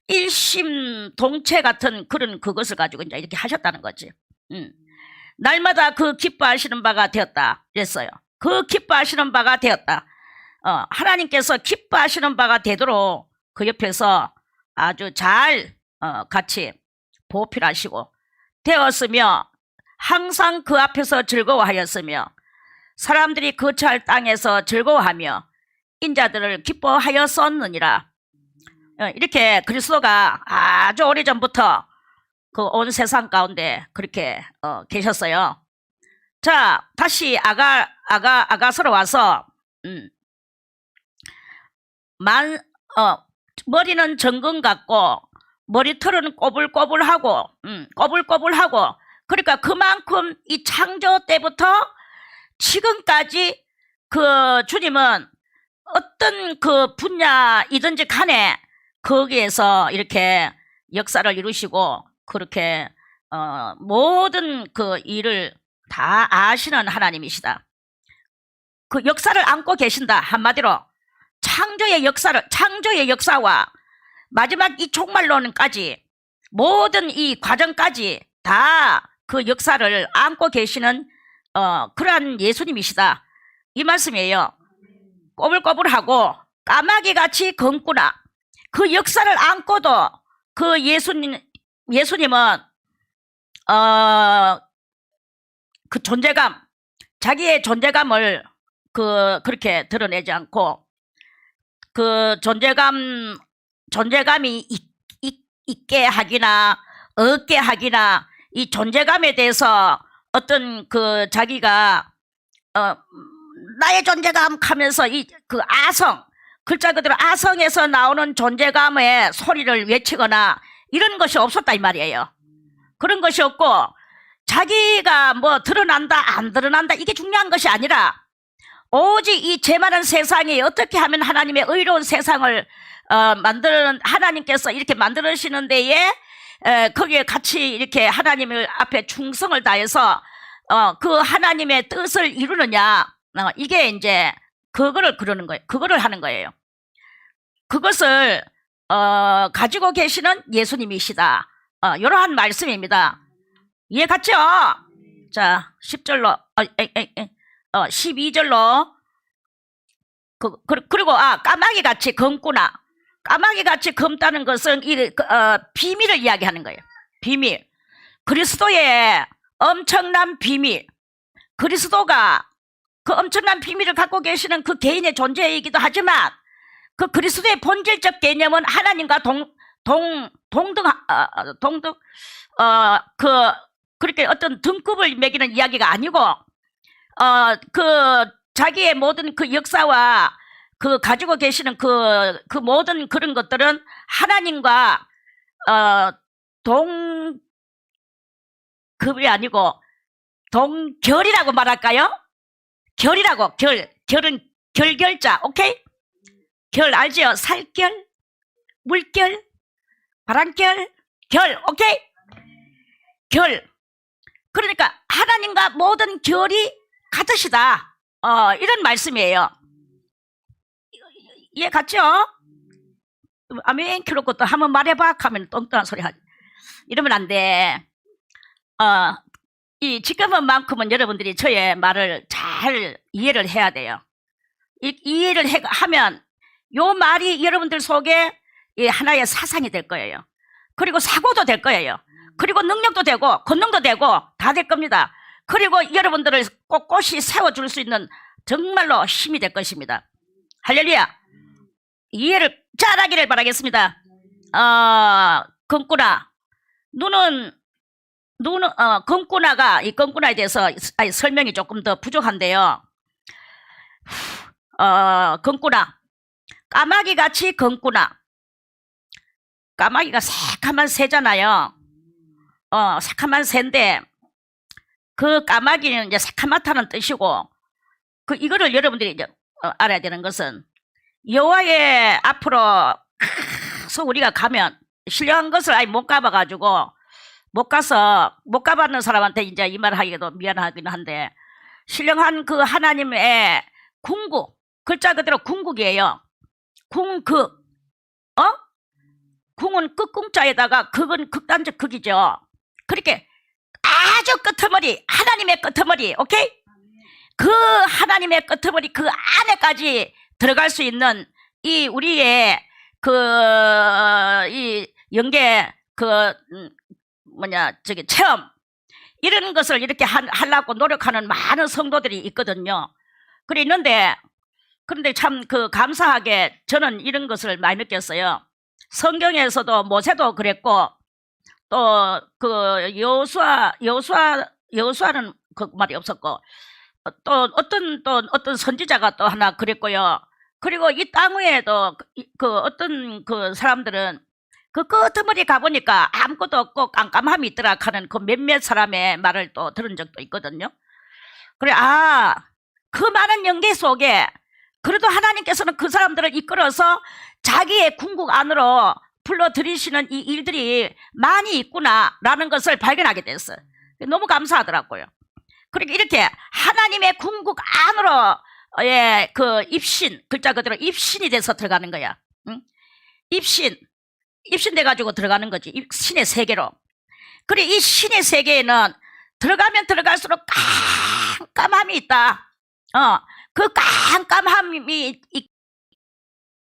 일심동체 같은 그런 그것을 가지고 이제 이렇게 하셨다는 거지. 날마다 그 기뻐하시는 바가 되었다 그랬어요. 그 기뻐하시는 바가 되었다. 하나님께서 기뻐하시는 바가 되도록 그 옆에서 아주 잘 같이 보필하시고 되었으며 항상 그 앞에서 즐거워하였으며 사람들이 거처할 땅에서 즐거워하며 인자들을 기뻐하였었느니라. 이렇게 그리스도가 아주 오래전부터 그 온 세상 가운데 그렇게 계셨어요. 자, 다시 아가서로 와서 머리는 정금 같고 머리털은 꼬불꼬불하고 그러니까 그만큼 이 창조 때부터 지금까지 그 주님은 어떤 그 분야이든지 간에 거기에서 이렇게 역사를 이루시고 그렇게 모든 그 일을 다 아시는 하나님이시다. 그 역사를 안고 계신다. 한마디로 창조의 역사와 마지막 이 종말론까지 모든 이 과정까지 다 그 역사를 안고 계시는 그러한 예수님이시다. 이 말씀이에요. 꼬불꼬불하고 까마귀같이 검구나. 그 역사를 안고도 그 예수님은 그 존재감, 자기의 존재감을 그렇게 드러내지 않고 그 존재감이 있게 하기나 없게 하기나 이 존재감에 대해서 어떤 그 자기가 나의 존재감 하면서 이 그 아성, 글자 그대로 아성에서 나오는 존재감의 소리를 외치거나 이런 것이 없었다 이 말이에요. 그런 것이 없고 자기가 뭐 드러난다 안 드러난다 이게 중요한 것이 아니라 오직 이 죄 많은 세상이 어떻게 하면 하나님의 의로운 세상을 만드는 하나님께서 이렇게 만드시는 데에 거기에 같이 이렇게 하나님을 앞에 충성을 다해서 그 하나님의 뜻을 이루느냐, 이게 이제 그거를 그러는 거예요. 그거를 하는 거예요. 그것을 가지고 계시는 예수님이시다. 이러한 말씀입니다. 이해 갔죠? 자, 10절로 12절로 그리고 까마귀 같이 검구나. 까마귀 같이 검다는 것은 비밀을 이야기하는 거예요. 비밀. 그리스도의 엄청난 비밀. 그리스도가 그 엄청난 비밀을 갖고 계시는 그 개인의 존재이기도 하지만 그 그리스도의 본질적 개념은 하나님과 그렇게 어떤 등급을 매기는 이야기가 아니고 그 자기의 모든 그 역사와 그 가지고 계시는 그 모든 그런 것들은 하나님과 동급이 아니고 동결이라고 말할까요? 결이라고. 결은 결결자. 오케이? 결 알지요? 살결, 물결, 바람결, 결. 오케이? 결. 그러니까 하나님과 모든 결이 같으시다. 이런 말씀이에요. 이해 갔죠? 아멘. 그렇고 또 한번 말해봐 하면 똥똥한 소리 하지. 이러면 안 돼. 이 지금만큼은 여러분들이 저의 말을 잘 이해를 해야 돼요. 이해를 하면 요 말이 여러분들 속에 하나의 사상이 될 거예요. 그리고 사고도 될 거예요. 그리고 능력도 되고 권능도 되고 다 될 겁니다. 그리고 여러분들을 꼿꼿이 세워줄 수 있는 정말로 힘이 될 것입니다. 할렐루야. 이해를 잘하기를 바라겠습니다. 검구나. 눈은 검구나가 이 검구나에 대해서 설명이 조금 더 부족한데요. 검구나. 까마귀 같이 검구나. 까마귀가 새카만 새잖아요. 새카만 새인데 그 까마귀는 이제 새카맣다는 뜻이고 이거를 여러분들이 이제 알아야 되는 것은 여호와의 앞으로 우리가 가면 신령한 것을 아예 못 가봐가지고 못 가봤는 사람한테 이제 이 말 하기도 미안하긴 한데 신령한 그 하나님의 궁극, 글자 그대로 궁극이에요. 궁극. 궁은 끝궁자에다가 극은 극단적 극이죠. 그렇게 아주 끄트머리, 하나님의 끄트머리, 오케이? 그 하나님의 끄트머리 그 안에까지 들어갈 수 있는 이 우리의 이 영계 체험 이런 것을 이렇게 하려고 노력하는 많은 성도들이 있거든요. 그런데 참 감사하게 저는 이런 것을 많이 느꼈어요. 성경에서도 모세도 그랬고 또 여호수아는 그 말이 없었고 또 어떤 선지자가 또 하나 그랬고요. 그리고 이 땅 위에도 어떤 사람들은 그 끄트머리 가보니까 아무것도 없고 깜깜함이 있더라 하는 그 몇몇 사람의 말을 또 들은 적도 있거든요. 그래, 그 많은 연계 속에 그래도 하나님께서는 그 사람들을 이끌어서 자기의 궁극 안으로 불러들이시는 이 일들이 많이 있구나라는 것을 발견하게 됐어요. 너무 감사하더라고요. 그러니까 이렇게 하나님의 궁극 안으로 그 입신, 글자 그대로 입신이 돼서 들어가는 거야. 응? 입신 돼가지고 들어가는 거지. 신의 세계로. 그래, 이 신의 세계에는 들어가면 들어갈수록 깜깜함이 있다. 그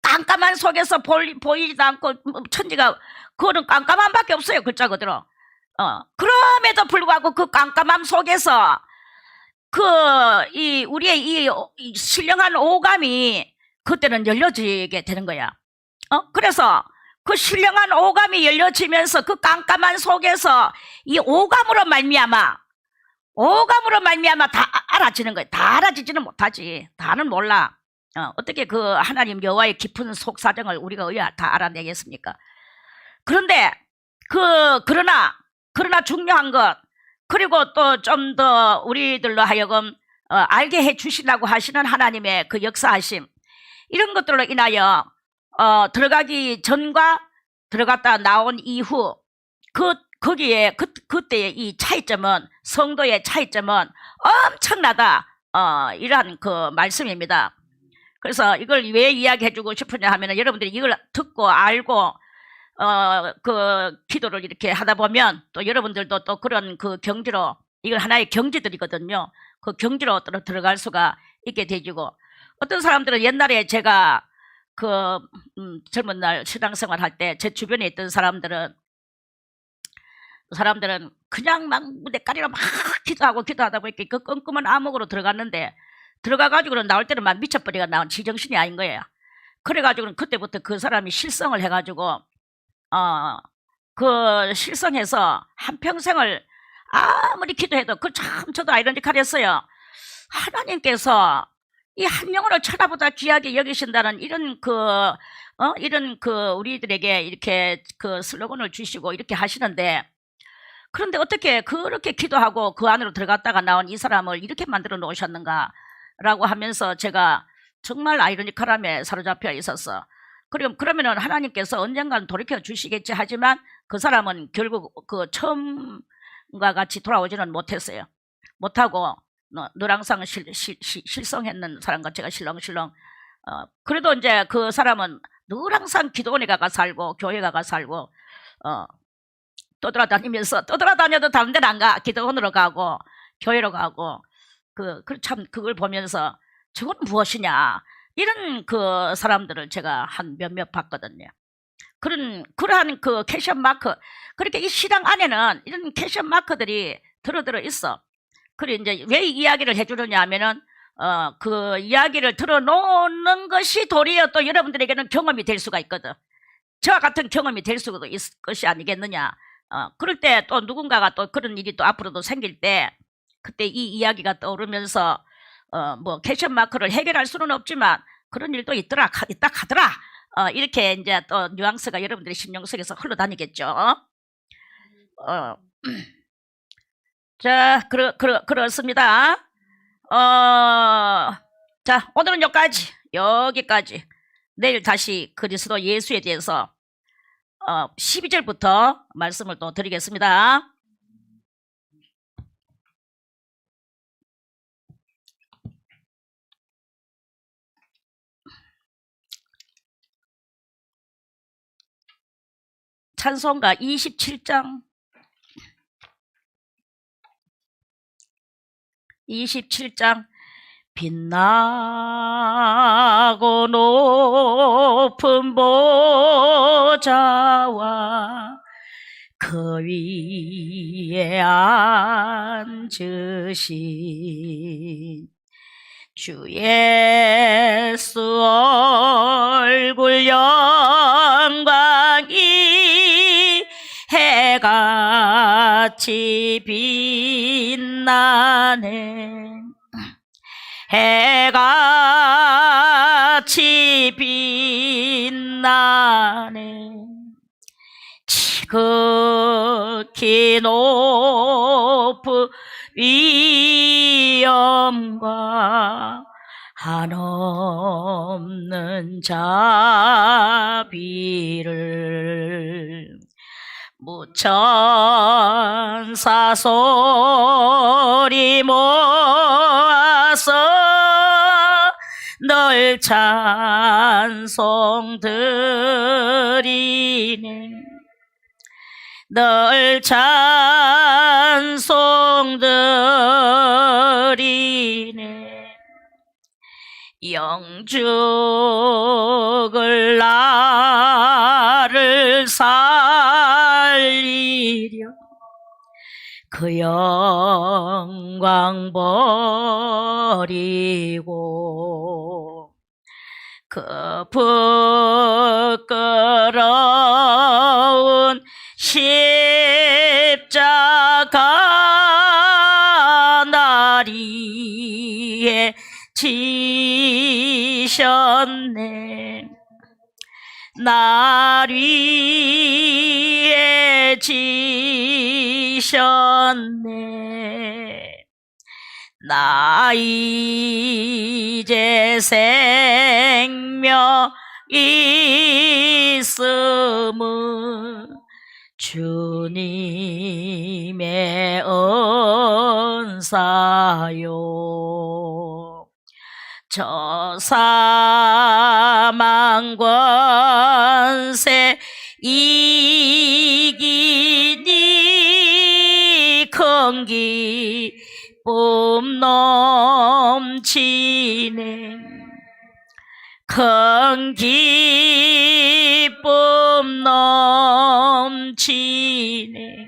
깜깜한 속에서 보이지도 않고 천지가 그거는 깜깜함밖에 없어요. 글자 그대로. 그럼에도 불구하고 그 깜깜함 속에서 우리의 이 신령한 오감이 그때는 열려지게 되는 거야. 그래서 그 신령한 오감이 열려지면서 그 깜깜한 속에서 이 오감으로 말미암아 다 알아지는 거예요. 다 알아지지는 못하지. 다는 몰라. 어떻게 그 하나님 여호와의 깊은 속사정을 우리가 다 알아내겠습니까? 그런데 그러나 중요한 것, 그리고 또 좀 더 우리들로 하여금 알게 해 주시려고 하시는 하나님의 그 역사하심, 이런 것들로 인하여 들어가기 전과 들어갔다 나온 이후 거기에 그때의 이 차이점은, 성도의 차이점은 엄청나다, 이러한 그 말씀입니다. 그래서 이걸 왜 이야기해주고 싶으냐 하면은, 여러분들이 이걸 듣고 알고 그 기도를 이렇게 하다 보면 또 여러분들도 또 그런 그 경지로, 이걸 하나의 경지들이거든요. 그 경지로 들어갈 수가 있게 되지고, 어떤 사람들은 옛날에 제가 그 젊은 날 신앙생활 할 때 제 주변에 있던 사람들은 그냥 막 무대까리로 막 기도하다 보니까 그 끔끔한 암흑으로 들어갔는데, 들어가가지고는 나올 때는 막 미쳐버리가 나온 지정신이 아닌 거예요. 그래가지고는 그때부터 그 사람이 실성을 해가지고 그 실성해서 한평생을 아무리 기도해도, 그 참 저도 아이러니컬했어요. 하나님께서 이 한 영혼을 쳐다보다 귀하게 여기신다는 이런 우리들에게 이렇게 그 슬로건을 주시고 이렇게 하시는데, 그런데 어떻게 그렇게 기도하고 그 안으로 들어갔다가 나온 이 사람을 이렇게 만들어 놓으셨는가 라고 하면서 제가 정말 아이러니컬함에 사로잡혀 있었어. 그러면은 하나님께서 언젠가는 돌이켜 주시겠지 하지만, 그 사람은 결국 그 처음과 같이 돌아오지는 못했어요. 못하고 늘 항상 실성했는 사람과 제가 실렁실렁. 그래도 이제 그 사람은 늘 항상 기도원에 가가 살고 교회 가가 살고 떠돌아다녀도 다른 데는 안 가. 기도원으로 가고 교회로 가고, 참 그걸 보면서 저건 무엇이냐, 이런 그 사람들을 제가 한 몇몇 봤거든요. 그러한 그 캐션 마크, 그렇게 이 신앙 안에는 이런 캐션 마크들이 들어 있어. 그래, 이제 왜 이야기를 해주느냐 하면은, 그 이야기를 들어놓는 것이 도리어 또 여러분들에게는 경험이 될 수가 있거든. 저와 같은 경험이 될 수도 있을 것이 아니겠느냐. 그럴 때 또 누군가가 또 그런 일이 또 앞으로도 생길 때, 그때 이 이야기가 떠오르면서, 뭐 캐션 마크를 해결할 수는 없지만 그런 일도 있다 하더라. 이렇게 이제 또 뉘앙스가 여러분들의 심령 속에서 흘러다니겠죠. 자, 그렇습니다. 자, 오늘은 여기까지. 내일 다시 그리스도 예수에 대해서 12절부터 말씀을 또 드리겠습니다. 찬송가 27장 27장. 빛나고 높은 보좌와 그 위에 앉으신 주 예수 얼굴 영광이 해같이 빛나네. 해같이 빛나네. 지극히 높은 위엄과 한없는 자비를 무천사 소리 모아서 널 찬송 드리네. 널 찬송 드리네. 영죽을 나를 살리려 그 영광 버리고 그 부끄러운 십자가 다리에 지셨네. 날 위에 지셨네. 나 이제 생명 있음은 주님의 은사요. 저 사망 권세 이기니 큰 기쁨 넘치네. 큰 기쁨 넘치네.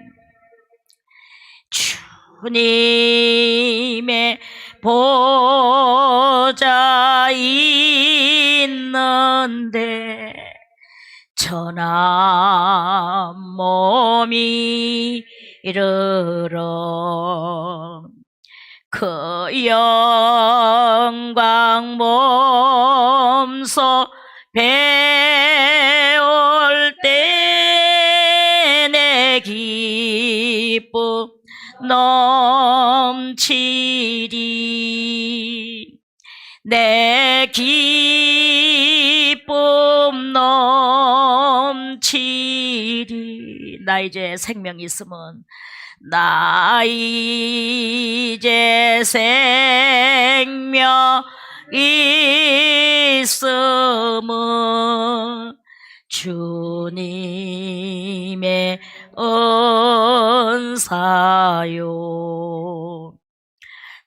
주님의 보좌 있는데 전한 몸이 이르러 그 영광 몸소 배울 때 내 기쁨 넘치리. 내 기쁨 넘치리. 나 이제 생명 있으면 나 이제 생명 있음은 주님의 은사요.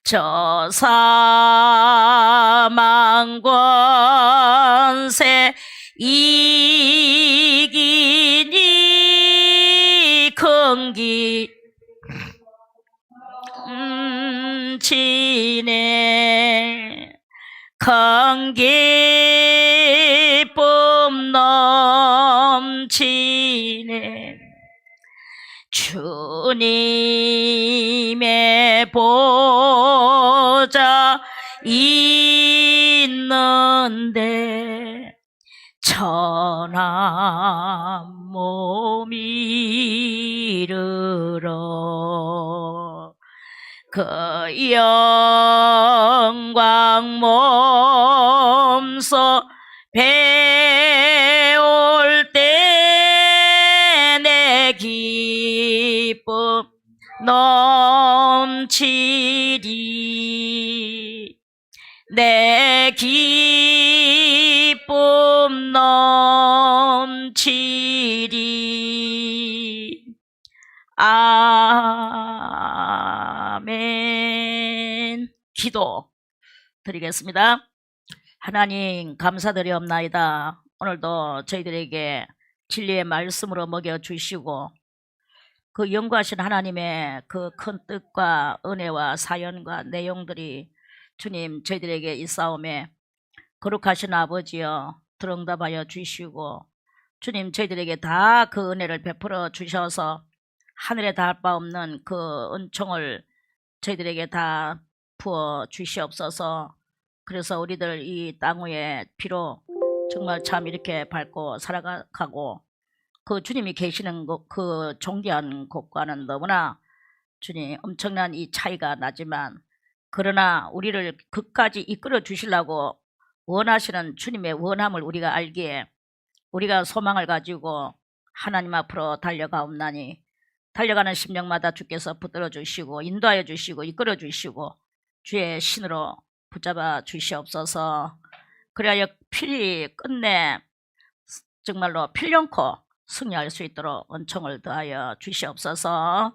저 사망 권세 이기니 큰 지네. 큰 기쁨 넘치네. 주님의 보좌 있는데 천한 몸이 이르러 그 영광 몸소 배울 때 내 기쁨 넘치리. 내 기쁨 넘치리. 아멘. 기도 드리겠습니다. 하나님 감사드리옵나이다. 오늘도 저희들에게 진리의 말씀으로 먹여주시고 그 영구하신 하나님의 그 큰 뜻과 은혜와 사연과 내용들이 주님 저희들에게 있사오매 거룩하신 아버지여 들응답하여 주시고 주님 저희들에게 다 그 은혜를 베풀어 주셔서 하늘에 닿을 바 없는 그 은총을 저희들에게 다 부어 주시옵소서. 그래서 우리들 이 땅 위에 비로 정말 참 이렇게 밝고 살아가고 그 주님이 계시는 그 존귀한 곳과는 너무나 주님 엄청난 이 차이가 나지만 그러나 우리를 끝까지 이끌어 주시려고 원하시는 주님의 원함을 우리가 알기에 우리가 소망을 가지고 하나님 앞으로 달려가옵나니 달려가는 심령마다 주께서 붙들어 주시고 인도하여 주시고 이끌어 주시고 주의 신으로 붙잡아 주시옵소서. 그래야 필히 끝내 정말로 필연코 승리할 수 있도록 은총을 더하여 주시옵소서.